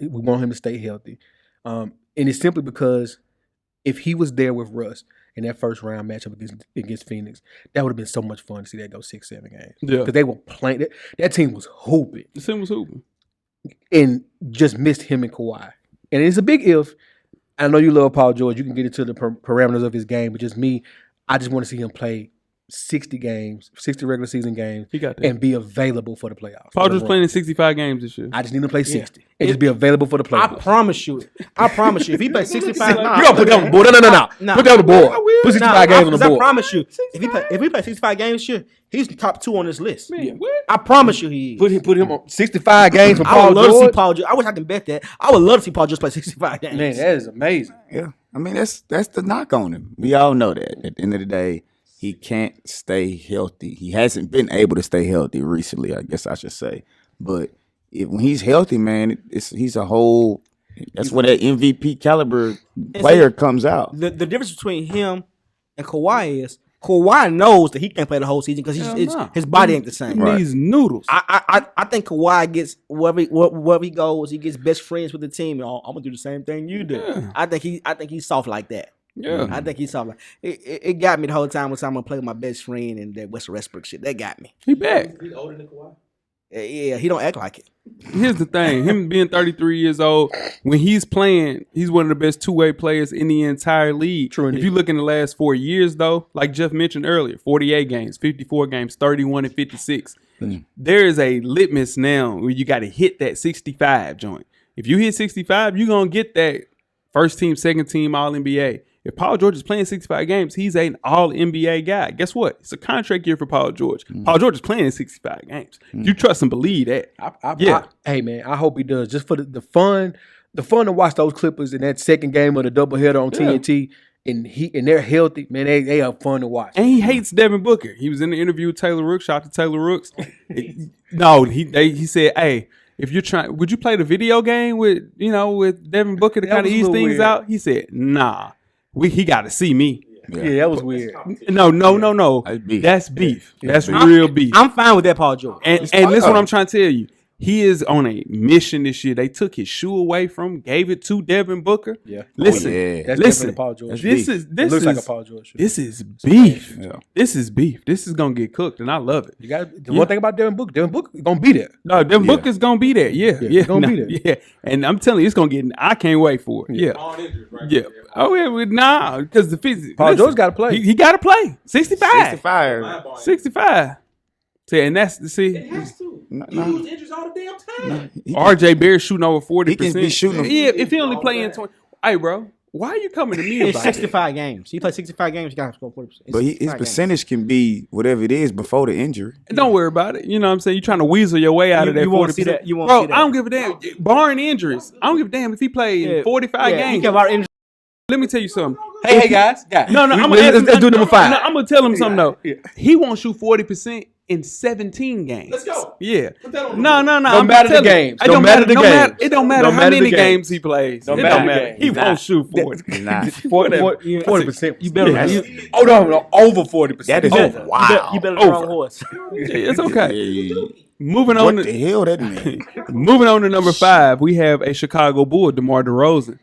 want him to stay healthy, and it's simply because if he was there with Russ in that first round matchup against Phoenix, that would have been so much fun to see that go 6-7 games. Yeah, Because they were playing. That team was hooping the team was hooping. and just missed him and Kawhi. And it's a big if. I know you love Paul George. You can get into the parameters of his game, but just me, I just want to see him play 60 games, 60 regular season games, He got that. and be available for the playoffs. Paul George playing in 65 games this year. I just need him to play 60 and just be available for the I playoffs. promise you. If he plays 65, You gotta put that on the board. No. Nah. Put that on the board. Put 65 games on the I board. promise you. If he plays 65 games this year, he's top 2 on this list. Man, what? I promise you he is. Put him on 65 games from I Paul would love to see George. Paul George. I wish I can bet that. I would love to see Paul George play 65 games. Man, that is amazing. Yeah, I mean that's the knock on him. We all know that. At the end of the day, he can't stay healthy. He hasn't been able to stay healthy recently, I guess I should say. But when he's healthy, man, he's a whole. That's where that MVP caliber player comes out. The difference between him and Kawhi is Kawhi knows that he can't play the whole season because his body ain't the same. He needs noodles. I think Kawhi gets wherever he goes, he gets best friends with the team. I'm gonna do the same thing you do. Yeah. I think he's soft like that. Yeah. I think he's soft like it got me the whole time when I'm gonna play with my best friend and that West Westbrook shit. That got me. He back. He's older than Kawhi. Yeah, he don't act like it. Here's the thing. Him being 33 years old, when he's playing, he's one of the best two-way players in the entire league. True If indeed. you look in the last 4 years, though, like Jeff mentioned earlier, 48 games, 54 games, 31 and 56. There is a litmus now where you got to hit that 65 joint. If you hit 65, you're going to get that first team, second team, All-NBA. If Paul George is playing 65 games, he's an all-NBA guy. Guess what? It's a contract year for Paul George. Paul George is playing 65 games. You trust and believe that. Hey man, I hope he does. Just for the fun to watch those Clippers in that second game of the doubleheader on TNT, and they're healthy, man. They are fun to watch. And he hates Devin Booker. He was in the interview with Taylor Rooks. Shout out to Taylor Rooks. He said, "Hey, if you're trying, would you play the video game with Devin Booker to That kind of was a ease little things weird. out?" He said, "Nah, he got to see me." Yeah, that was weird. No. That's beef. That's beef. That's I'm- real beef. I'm fine with that, Paul George. And this is what I'm trying to tell you. He is on a mission this year. They took his shoe away from him, gave it to Devin Booker. Yeah. Listen, yeah. That's listen. definitely Paul George. This beef. is It looks like a Paul George shoe. This is beef. Yeah. This is beef. This is gonna get cooked, and I love it. You got the one thing about Devin Booker gonna be there. No, Devin Yeah. Booker's gonna be there. Yeah, he's gonna be there. Yeah, and I'm telling you, it's gonna get. I can't wait for it. Yeah, All injuries, right? yeah. Oh yeah, because the physics. Paul George gotta play. He got to play. 65. 65. 65. See, and that's It has to. No. He lose injuries all the damn time. RJ Barrett shooting over 40%. He can be shooting. Yeah, if he only play in 20. Hey, bro, why are you coming to me It's about it? 65 games. He plays 65 games. He got to score 40%. But his percentage can be whatever it is before the injury. Don't worry about it. You know what I'm saying? You're trying to weasel your way out of that You 40%. won't see that. You won't Bro, see that. I don't give a damn. Barring injuries, I don't give a damn if he played in 45 He games. can have injuries. Let me tell you something. Hey guys. No, I'm let's do number 5. No, I'm gonna tell him something though. Yeah. He won't shoot 40% in 17 games. Let's go. Yeah. Put that on the No. board. I'm matter the telling you. games. It Don't matter the games. It don't matter Don't how matter the many games. games he plays. Don't It matter don't the matter. games. He He's won't not. shoot 40. He's not. 40%. You better. Yes. You, Oh no, over 40%. That is over. wow. you better the wrong Over. horse. It's okay. Hey, Moving on. what the hell that mean? Moving on to number 5, we have a Chicago Bull, DeMar DeRozan,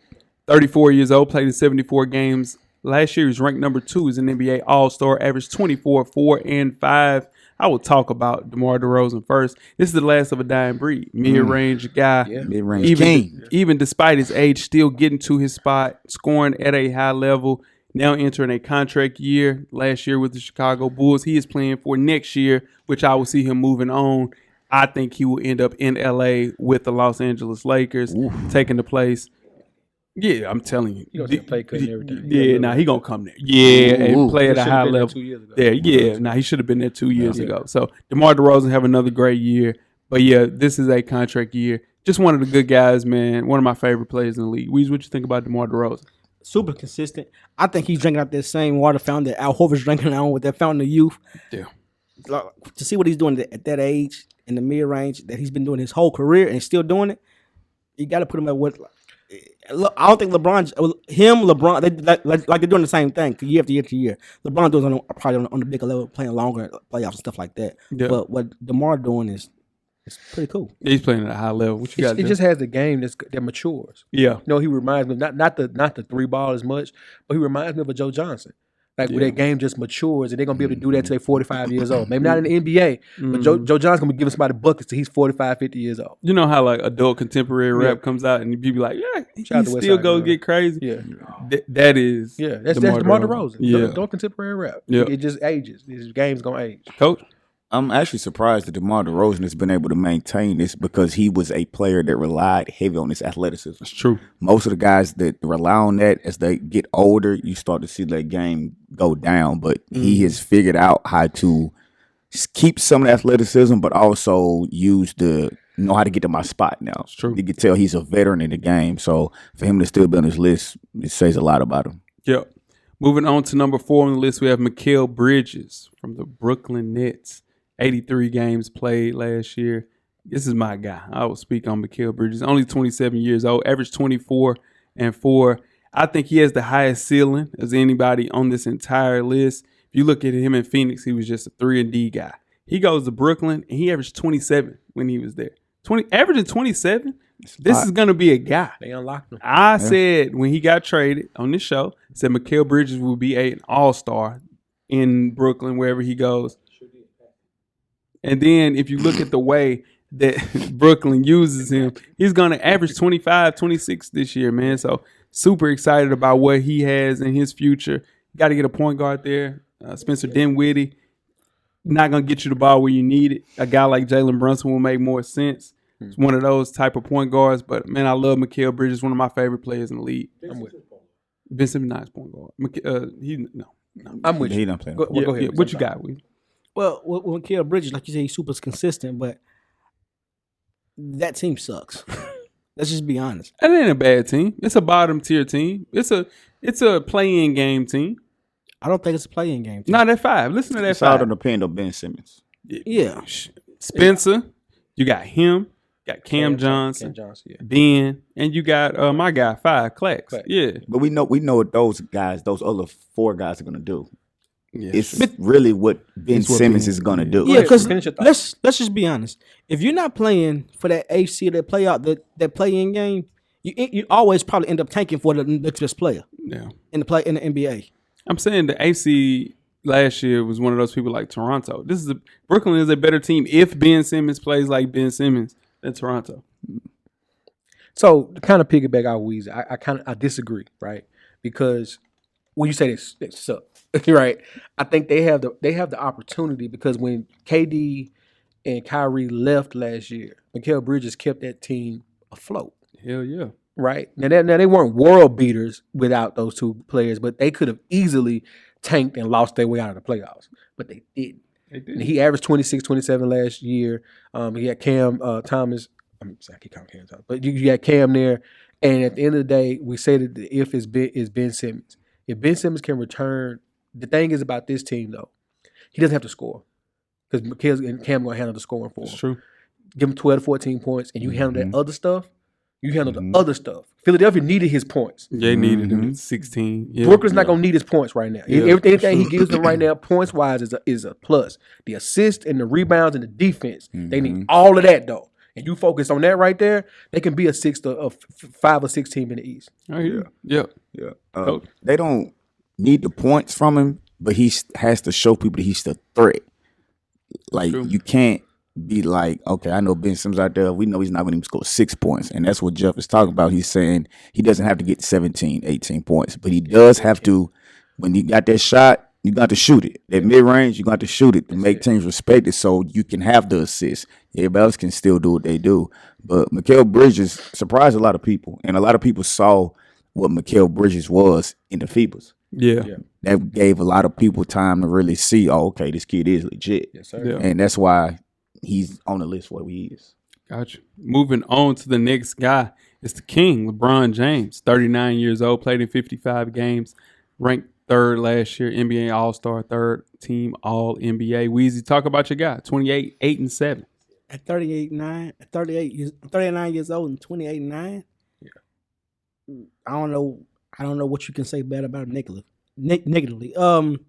34 years old, played in 74 games. Last year, he was ranked number 2 as an NBA All-Star, averaged 24, 4, and 5. I will talk about DeMar DeRozan first. This is the last of a dying breed. Mid-range guy. Mid-range king. Even despite his age, still getting to his spot, scoring at a high level. Now entering a contract year. Last year with the Chicago Bulls. He is playing for next year, which I will see him moving on. I think he will end up in LA with the Los Angeles Lakers, taking the place. Yeah, I'm telling you. He gonna take a pay cut and everything. He gonna come there. Yeah, and play at He a should've high been there level. 2 years ago. There, he should have been there 2 years ago. So DeMar DeRozan have another great year. But yeah, this is a contract year. Just one of the good guys, man. One of my favorite players in the league. Weez, what you think about DeMar DeRozan? Super consistent. I think he's drinking out that same water fountain that Al Horford's drinking on with that fountain of youth. Yeah. To see what he's doing at that age in the mid range that he's been doing his whole career and still doing it, you got to put him at what. Look, I don't think LeBron, they're doing the same thing year after year to year. LeBron doing probably on the bigger level, playing longer playoffs and stuff like that. Yeah. But what DeMar doing is pretty cool. He's playing at a high level. What you got? It just has the game that matures. Yeah. He reminds me not the three ball as much, but he reminds me of a Joe Johnson. Like where that game just matures, and they're gonna be able to do that till they're 45 years old. Maybe not in the NBA, but Joe Johnson's gonna be giving somebody buckets till he's 45, 50 years old. You know how like adult contemporary rap comes out, and you be like, yeah, he still goes get crazy. Yeah, that is that's DeMar DeRozan. Yeah, adult contemporary rap. Yeah, it just ages. His game's gonna age. Coach, I'm actually surprised that DeMar DeRozan has been able to maintain this because he was a player that relied heavy on his athleticism. That's true. Most of the guys that rely on that, as they get older, you start to see that game go down. But he has figured out how to keep some of the athleticism, but also know how to get to my spot now. It's true. You can tell he's a veteran in the game. So for him to still be on this list, it says a lot about him. Yep. Moving on to number 4 on the list, we have Mikal Bridges from the Brooklyn Nets. 83 games played last year. This is my guy. I will speak on Mikal Bridges. Only 27 years old, averaged 24 and 4. I think he has the highest ceiling as anybody on this entire list. If you look at him in Phoenix, he was just a 3-and-D guy. He goes to Brooklyn, and he averaged 27 when he was there. Averaging 27? This is going to be a guy. They unlocked him. I said when he got traded on this show, said Mikal Bridges will be an all-star in Brooklyn, wherever he goes. And then if you look at the way that Brooklyn uses him, he's going to average 25, 26 this year, man. So super excited about what he has in his future. Got to get a point guard there. Spencer Dinwiddie, not going to get you the ball where you need it. A guy like Jalen Brunson will make more sense. It's one of those type of point guards. But, man, I love Mikal Bridges, one of my favorite players in the league. I'm with Ben Simmons, nice point guard. I'm with you. He done playing. Go ahead. Yeah. What you got, Will? Well, with Mikal Bridges, like you said, he's super consistent, but that team sucks. Let's just be honest. That ain't a bad team. It's a bottom tier team. It's a play-in game team. I don't think it's a play-in game team. Not at 5. Listen to that It's all 5. going to depend on Ben Simmons. Yeah. Spencer, you got him, got Cam Johnson, yeah. Ben, and you got my guy, 5, Clax. Yeah. But we know what those other 4 guys are going to do. Yeah. It's really what Ben Simmons is going to do. Yeah, because let's just be honest. If you're not playing for that AC, that that play-in game, you always probably end up tanking for the next best player. Yeah. In the NBA. I'm saying the AC last year was one of those people like Toronto. Brooklyn is a better team if Ben Simmons plays like Ben Simmons than Toronto. So to kind of piggyback out Weezy, I disagree, right? Because when you say they suck, right? I think they have the opportunity because when KD and Kyrie left last year, Mikal Bridges kept that team afloat. Hell yeah. Right? Now they weren't world beaters without those 2 players, but they could have easily tanked and lost their way out of the playoffs. But they didn't. And he averaged 26, 27 last year. He had Cam Thomas. I'm sorry, I keep calling Cam Thomas. But you got Cam there. And at the end of the day, we say that the if is Ben Simmons. If Ben Simmons can return, the thing is about this team, though, he doesn't have to score. Because Mikal and Cam going to handle the scoring for him. That's true. Give him 12 to 14 points, and you handle that other stuff. You handle the other stuff. Philadelphia needed his points. They needed him at 16. Yeah. Brooklyn's not going to need his points right now. Yeah. Everything he gives them right now, points-wise, is a plus. The assist and the rebounds and the defense, they need all of that, though. And you focus on that right there, they can be a 5 or 6 team in the East. Oh, yeah. They don't need the points from him, but he has to show people that he's the threat. Like, you can't be like, okay, I know Ben Simmons out there. We know he's not going to even score 6 points. And that's what Jeff is talking about. He's saying he doesn't have to get 17, 18 points. But he does have to, when you got that shot, you got to shoot it. That mid-range, you got to shoot it to make teams respect it so you can have the assist. Everybody else can still do what they do. But Mikal Bridges surprised a lot of people. And a lot of people saw what Mikal Bridges was in the FIBAs. Yeah. That gave a lot of people time to really see, oh, okay, this kid is legit. Yes, sir. Yeah. And that's why he's on the list where he is. Gotcha. Moving on to the next guy. It's the king, LeBron James, 39 years old, played in 55 games, ranked third last year, NBA All-Star, third team All-NBA. Weezy, talk about your guy, 28, 8-7. At 39 years old and 28-9. Yeah. I don't know what you can say bad about him negatively. The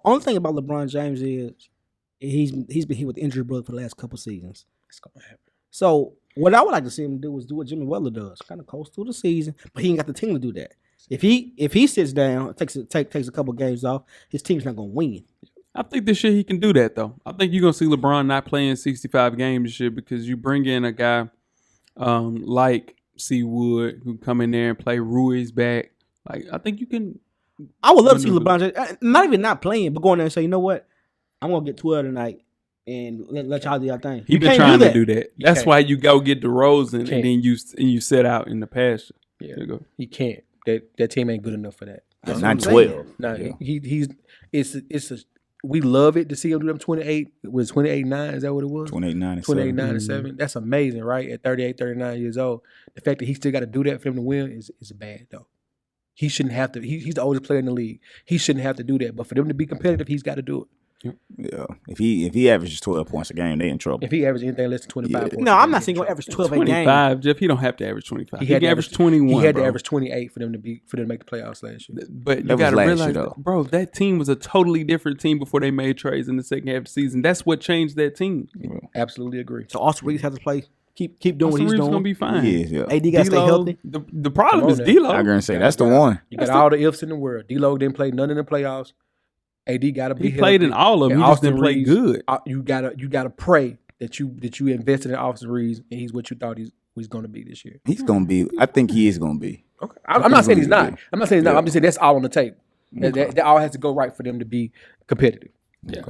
only thing about LeBron James is he's been hit with injury bug for the last couple seasons. It's gonna happen. So what I would like to see him do is do what Jimmy Butler does, kind of coast through the season, but he ain't got the team to do that. If he sits down, takes a couple games off, his team's not gonna win. I think this year he can do that, though. I think you're going to see LeBron not playing 65 games this year because you bring in a guy like C. Wood who come in there and play Ruiz back. Like, I think you can. I would love to see LeBron James, not even not playing, but going there and say, you know what, I'm going to get 12 tonight and let y'all do your thing. He's been trying to do that. That's why you go get DeRozan and then you set out in the pasture. Yeah, there you go. He can't. That team ain't good enough for that. Not 12. No, we love it to see him do them 28. It was 28-9. Is that what it was? 28-9 28-9-7. That's amazing, right? At 38, 39 years old. The fact that he still got to do that for him to win is bad, though. He shouldn't have to. He's the oldest player in the league. He shouldn't have to do that. But for them to be competitive, he's got to do it. Yeah. If he averages 12 points a game, they in trouble. If he averages anything less than 25 points. No, I'm not saying he'll average 12 a game. 25, Jeff. He don't have to average 25. He had can to average 21. He had bro. to average 28 for them to make the playoffs last year. But you That was got to last realize, year, though. bro, that team was a totally different team before they made trades in the second half of the season. That's what changed that team. Absolutely agree. So Austin Reeves has to play. Keep doing what he's Austin Reeves doing. gonna be fine. He is, yeah. AD got to stay healthy. The problem Come is on D'Lo. I'm going to say that's the one. You got all the ifs in the world. D-Lo didn't play none in the playoffs. AD got to be He played in all of them. And He just Austin didn't play Reeves, good. You gotta pray that you invested in Austin Reeves and he's what you thought he was going to be this year. He's going to be. I think he is going to be. Okay, I'm not saying he's not. Yeah. I'm not saying he's not. I'm just saying that's all on the table. That all has to go right for them to be competitive. Yeah.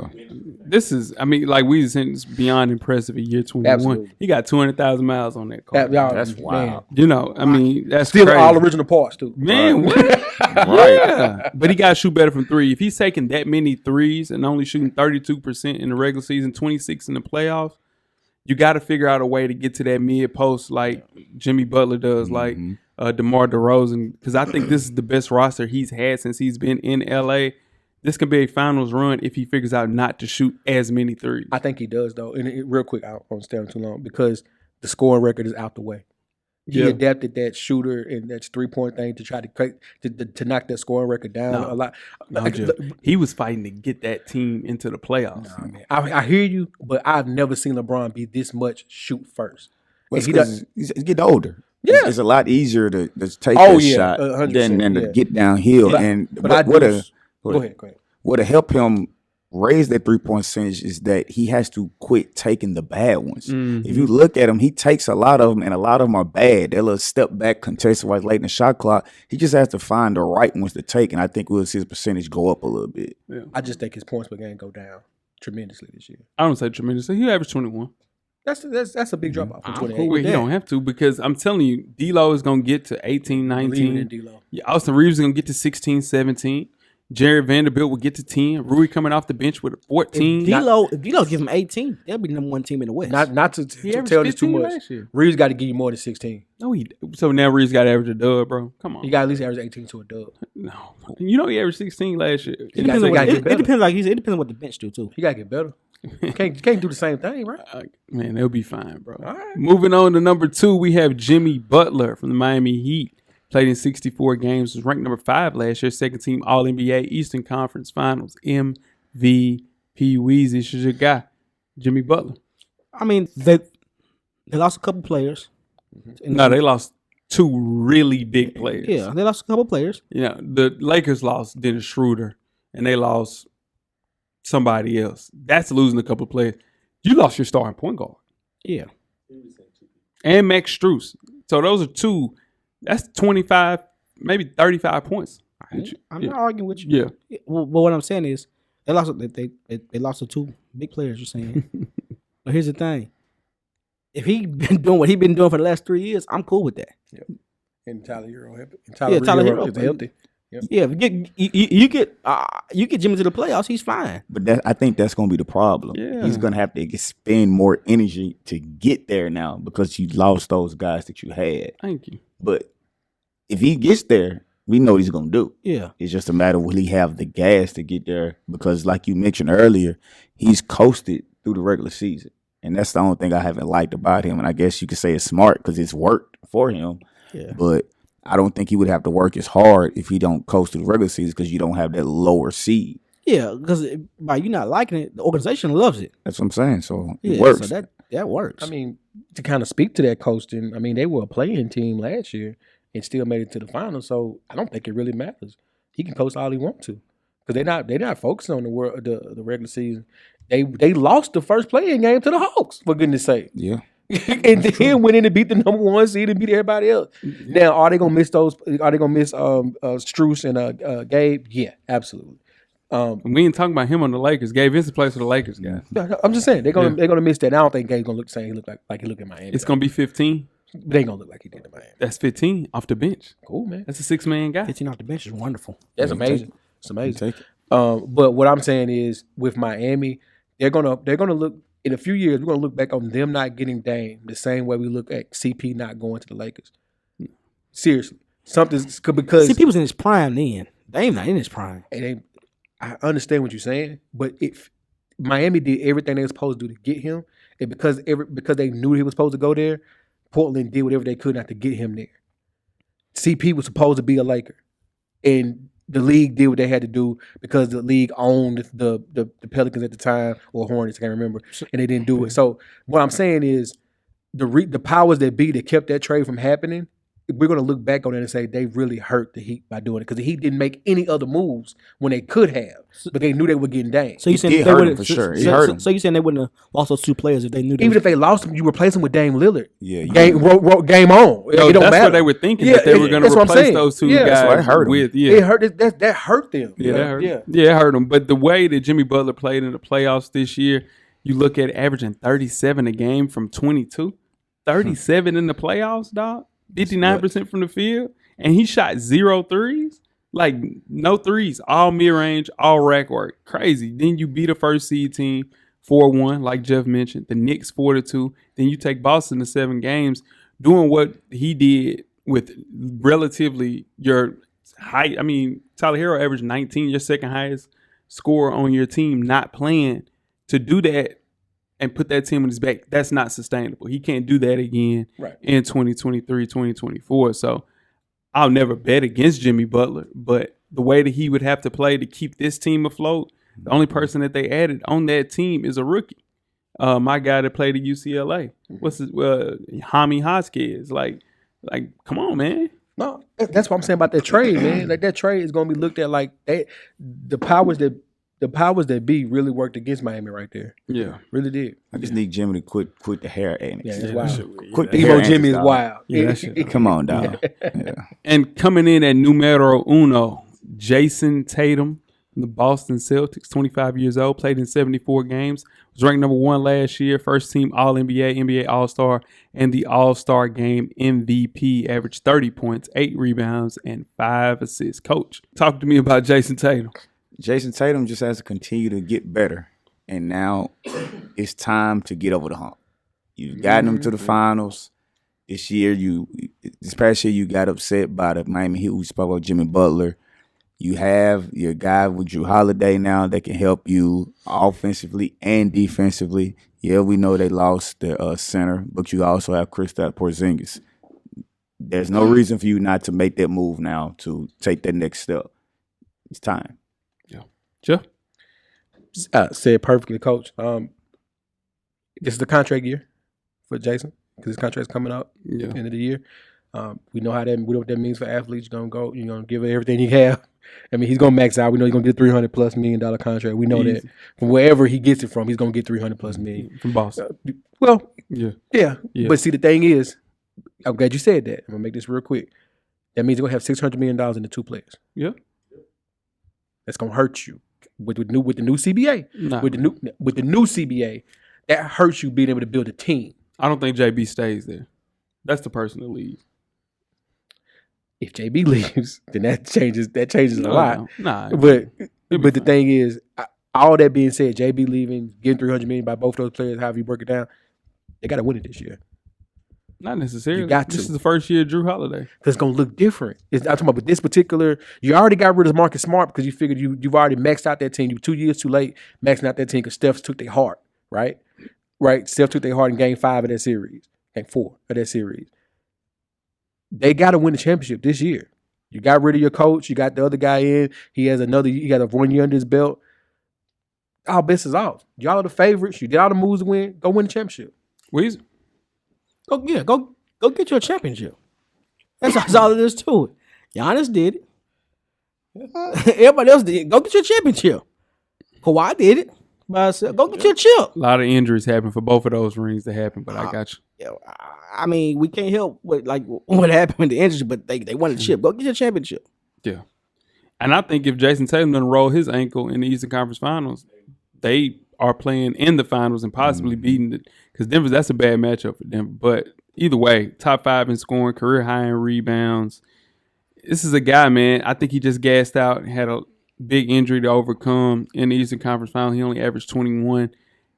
This is, I mean, like we said, it's beyond impressive at year 21. Absolutely. He got 200,000 miles on that car. That's wild. You know, I mean, that's Still crazy. all original parts too. Man, what? Yeah. But he got to shoot better from three. If he's taking that many threes and only shooting 32% in the regular season, 26 in the playoffs, you got to figure out a way to get to that mid post like Jimmy Butler does, like DeMar DeRozan, because I think this is the best roster he's had since he's been in LA. This could be a finals run if he figures out not to shoot as many threes. I think he does though. And real quick, I won't stay on too long because the scoring record is out the way. He adapted that shooter and that 3-point thing to try to knock that scoring record down a lot. He was fighting to get that team into the playoffs. Nah, man. I hear you, but I've never seen LeBron be this much shoot first. Well, And he does. he's getting older. Yeah. It's a lot easier to take Oh, that yeah, shot 100%, than to yeah. get downhill. Go ahead. What'll help him raise that 3-point percentage is that he has to quit taking the bad ones. If you look at him, he takes a lot of them, and a lot of them are bad. They're a little step back contested-wise late in the shot clock. He just has to find the right ones to take, and I think we'll see his percentage go up a little bit. Yeah. I just think his points per game go down tremendously this year. I don't say tremendously. He averaged 21. That's a big drop off from I'm 28. cool with Wait, he don't have to because I'm telling you, D'Lo is going to get to 18, Believing 19. in D-Lo. Yeah, Austin Reeves is going to get to 16, 17. Jared Vanderbilt will get to 10. Rui coming off the bench with 14. If D'Lo give him 18, they'll be the number one team in the West. Not to averaged tell this too 15 much. last year. Reeves got to give you more than 16. No, so now Reeves got to average a dub, bro. Come on. He got at least average 18 to a dub. No. You know he averaged 16 last year. It depends on what the bench do too. He got to get better. Can't do the same thing, right? Man, they'll be fine, bro. All right. Moving on to number 2, we have Jimmy Butler from the Miami Heat. Played in 64 games, was ranked number 5 last year, second team All-NBA Eastern Conference Finals, MVP. Weezy, this is your guy, Jimmy Butler. I mean, they lost a couple players. No, they lost 2 really big players. Yeah, they lost a couple players. You know, the Lakers lost Dennis Schroeder, and they lost somebody else. That's losing a couple of players. You lost your starting point guard. Yeah. And Max Strus. So those are 2. That's 25, maybe 35 points. I'm not arguing with you. Yeah. Well, what I'm saying is they lost to 2 big players. You're saying, but here's the thing: if he been doing what he been doing for the last 3 years, I'm cool with that. Yep. And Tyler Hero healthy. Tyler Hero is healthy. Yep. Yeah, you get Jimmy to the playoffs, he's fine. But I think that's going to be the problem. Yeah. He's going to have to expend more energy to get there now because you lost those guys that you had. Thank you. But if he gets there, we know what he's going to do. Yeah. It's just a matter of will he have the gas to get there? Because like you mentioned earlier, he's coasted through the regular season. And that's the only thing I haven't liked about him. And I guess you could say it's smart because it's worked for him. Yeah. But I don't think he would have to work as hard if he don't coast through the regular season because you don't have that lower seed. Yeah, because by you not liking it, the organization loves it. That's what I'm saying. So it Yeah, works. so that works. I mean, to kind of speak to that coasting, I mean, they were a playing team last year and still made it to the finals. So I don't think it really matters. He can coast all he wants to because they're not focusing on the regular season. They lost the first playing game to the Hawks, for goodness sake. Yeah. And then went in and beat the number one seed and beat everybody else. Now, are they gonna miss those? Are they gonna miss Strus and Gabe? Yeah, absolutely. We ain't talking about him on the Lakers. Gabe Vincent plays for the Lakers, guys. I'm just saying they're gonna miss that. I don't think Gabe's gonna look the same. He look like he looked in Miami. It's gonna be 15. But they ain't gonna look like he did in Miami. That's 15 off the bench. Cool, man. That's a 6-man guy. 15 off the bench is wonderful. That's Yeah, amazing. It's amazing. Take it. But what I'm saying is, with Miami, they're gonna look in a few years. We're gonna look back on them not getting Dame the same way we look at CP not going to the Lakers. Seriously, something's because CP was in his prime then. Dame not in his prime. I understand what you're saying, but if Miami did everything they were supposed to do to get him, and because they knew he was supposed to go there, Portland did whatever they could not to get him there. CP was supposed to be a Laker, and the league did what they had to do because the league owned the Pelicans at the time, or Hornets, I can't remember, and they didn't do it. So what I'm saying is the powers that be that kept that trade from happening, we're going to look back on it and say they really hurt the Heat by doing it because the Heat didn't make any other moves when they could have, but they knew they were getting Dame. So you saying It they hurt wouldn't him for sure. It So, hurt so, him. so you saying they wouldn't have lost those two players if they knew Even if they lost him, you replace him with Dame Lillard. Yeah. Game on. No, It don't that's matter. what they were thinking, Yeah, that they were going to that's what I'm replace saying. those two Yeah, that's why it guys hurt 'em. with. Yeah, It hurt. That hurt them. Yeah, that hurt. Yeah. Yeah, it hurt him. But the way that Jimmy Butler played in the playoffs this year, you look at averaging 37 a game from 22. 37 in the playoffs, dog. 59% from the field. And he shot 0 threes. Like, no threes. All mid-range, all rack work. Crazy. Then you beat a first seed team 4-1, like Jeff mentioned. The Knicks 4-2. Then you take Boston to 7 games. Doing what he did with relatively your high. I mean, Tyler Hero averaged 19, your second highest scorer on your team, not playing. To do that and put that team on his back, that's not sustainable. He can't do that again in 2023, 2024. So I'll never bet against Jimmy Butler, but the way that he would have to play to keep this team afloat, the only person that they added on that team is a rookie. My guy that played at UCLA. What's his Jaime Hosquez. Like, come on, man. No, that's what I'm saying about that trade, man. Like that trade is going to be looked at like the powers that be really worked against Miami right there. Yeah, really did. I just need Jimmy to quit the hair antics. Yeah, that's wild. Quit the hair Emo Jimmy is antics, dog. wild. Yeah, that shit. Come on, dog. Yeah. And coming in at numero uno, Jason Tatum, from the Boston Celtics, 25 years old, played in 74 games, was ranked number 1 last year, first team All-NBA, NBA All-Star, and the All-Star Game MVP, averaged 30 points, 8 rebounds, and 5 assists. Coach, talk to me about Jason Tatum. Jason Tatum just has to continue to get better, and now it's time to get over the hump. You've gotten him to the finals. This past year, you got upset by the Miami Heat. We spoke about Jimmy Butler. You have your guy with Drew Holiday now that can help you offensively and defensively. Yeah, we know they lost their center, but you also have Kristaps Porzingis. There's no reason for you not to make that move now to take that next step. It's time. Sure. Said perfectly, Coach. This is the contract year for Jason because his contract's coming up at the end of the year. We know what that means for athletes. You're gonna give it everything you have. I mean, he's gonna max out. We know he's gonna get $300+ million contract. We know that from wherever he gets it from, he's gonna get $300+ million from Boston. Yeah. But see, the thing is, I'm glad you said that. I'm gonna make this real quick. That means you're gonna have $600 million in the 2 players. Yeah, that's gonna hurt you with the new CBA. Nah. With the new CBA, that hurts you being able to build a team. I don't think JB stays there. That's the person to leave. If JB leaves, then that changes a lot. Nah, But the thing is, all that being said, JB leaving, getting $300 million by both those players, however you break it down, they got to win it this year. not necessarily. You got This to. is the first year of Drew Holiday. Because it's going to look different. I'm talking about with this particular, you already got rid of Marcus Smart because you figured you've already maxed out that team. You were 2 years too late maxing out that team because Steph took their heart, right? Right? Steph took their heart in game 5 of that series, game 4 of that series. They got to win the championship this year. You got rid of your coach. You got the other guy in. He got a 1 year under his belt. All bets is off. Y'all are the favorites. You did all the moves to win. Go win the championship. Weezy. Go get your championship. That's all it is to it. Giannis did it. Everybody else did it. Go get your championship. Kawhi did it by himself. Go get your chip. A lot of injuries happened for both of those rings to happen, but I got you. Yeah, I mean, we can't help what happened with the injuries, but they won the chip. Go get your championship. Yeah. And I think if Jason Tatum doesn't roll his ankle in the Eastern Conference Finals, they are playing in the finals and possibly beating it. Because Denver, that's a bad matchup for Denver. But either way, top 5 in scoring, career high in rebounds. This is a guy, man, I think he just gassed out and had a big injury to overcome in the Eastern Conference Final. He only averaged 21.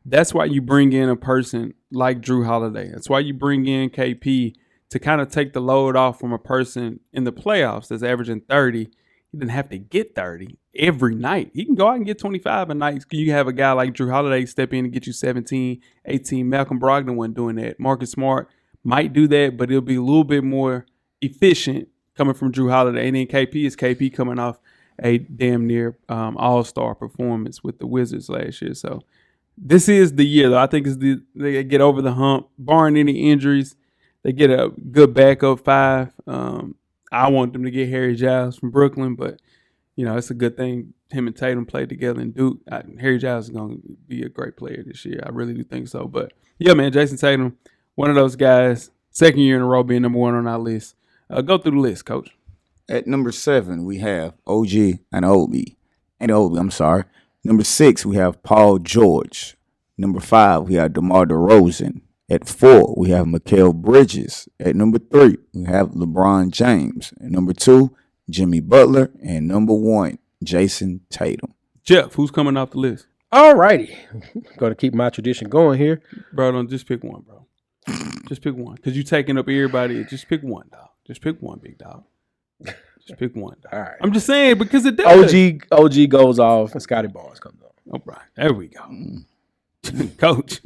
That's why you bring in a person like Drew Holiday. That's why you bring in KP to kind of take the load off from a person in the playoffs that's averaging 30. He didn't have to get 30 every night. He can go out and get 25 a night. You have a guy like Drew Holiday step in and get you 17, 18. Malcolm Brogdon wasn't doing that. Marcus Smart might do that, but it'll be a little bit more efficient coming from Drew Holiday. And then KP is KP coming off a damn near all-star performance with the Wizards last year. So this is the year, though. I think they get over the hump, barring any injuries. They get a good backup 5. I want them to get Harry Giles from Brooklyn, but, it's a good thing him and Tatum played together in Duke. Harry Giles is going to be a great player this year. I really do think so. But, yeah, man, Jason Tatum, one of those guys, second year in a row being number 1 on our list. Go through the list, Coach. At number 7, we have OG Anunoby. I'm sorry. Number 6, we have Paul George. Number 5, we have DeMar DeRozan. At 4, we have Mikal Bridges. At number 3, we have LeBron James. At number 2, Jimmy Butler. And number 1, Jason Tatum. Jeff, who's coming off the list? All righty. Going to keep my tradition going here. Bro, don't just pick one, bro. Just pick one. Because you're taking up everybody. Just pick one, dog. Just pick one, big dog. Just pick one, dog. All right. I'm just saying because it does. OG goes off and Scotty Barnes comes on. All right. There we go. Coach.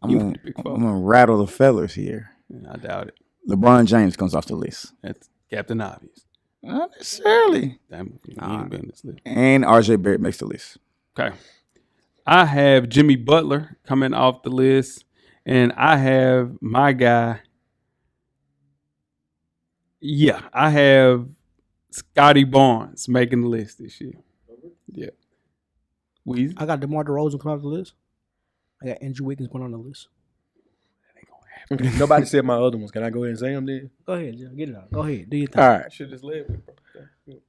I'm gonna rattle the fellas here. I doubt it. LeBron James comes off the list. That's Captain Obvious. Not necessarily. Damn, he ain't been on this list. And RJ Barrett makes the list. Okay. I have Jimmy Butler coming off the list, and I have my guy. Yeah, I have Scotty Barnes making the list this year. Yeah. Weezy? I got DeMar DeRozan come off the list. I got Andrew Wiggins going on the list. Nobody said my other ones. Can I go ahead and say them then? Go ahead, Jeff. Get it out. Go ahead. Do your thing. All right. Should just live with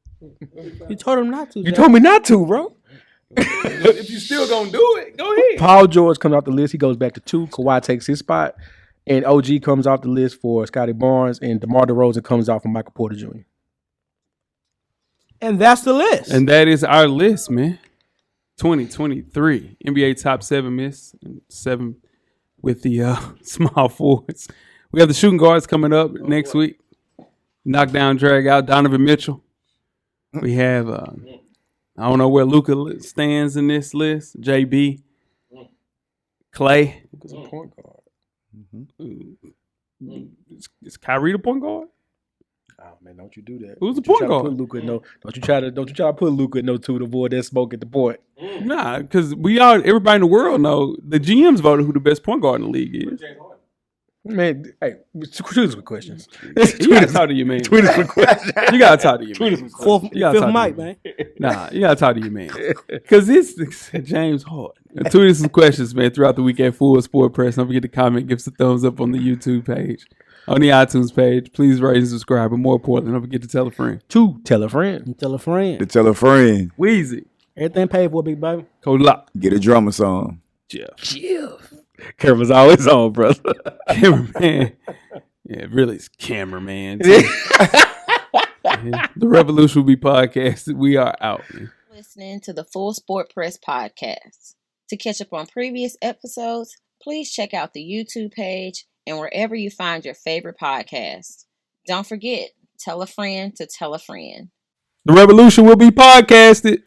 You told him not to. You told me not to, bro. If you still gonna do it, go ahead. Paul George comes off the list. He goes back to 2. Kawhi takes his spot. And OG comes off the list for Scotty Barnes. And DeMar DeRozan comes off for Michael Porter Jr. And that's the list. And that is our list, man. 2023 NBA top 7 miss, 7 with the small forwards. We have the shooting guards coming up next week. Knockdown, drag out, Donovan Mitchell. We have, I don't know where Luka stands in this list. JB, Clay. Luka's a point guard. Is Kyrie the point guard? Oh man, don't you do that? Who's the point guard? Don't you try to put Luka in no 2 to avoid that smoke at the point. Nah, because everybody in the world know the GMs voted who the best point guard in the league is. Man, hey, tweet us with questions. You gotta talk to your man. Tweet us with questions. You gotta talk to your man. Fifth mic, man. Nah, you gotta talk to your man. Because it's James Harden. Tweet us some questions, man, throughout the week at Full Sport Press. Don't forget to comment, give us a thumbs up on the YouTube page, on the iTunes page. Please rate and subscribe. But more importantly, don't forget to tell a friend. Tell a friend. Tell a friend. To tell a friend. Weezy. Everything paid for, big baby. Code Lock. Get a drummer song. Jeff. Camera's always on, brother. Cameraman. Yeah, really, it's cameraman. man. The revolution will be podcasted. We are out, man. Listening to the Full Sport Press podcast. To catch up on previous episodes, please check out the YouTube page and wherever you find your favorite podcast. Don't forget, tell a friend to tell a friend. The revolution will be podcasted.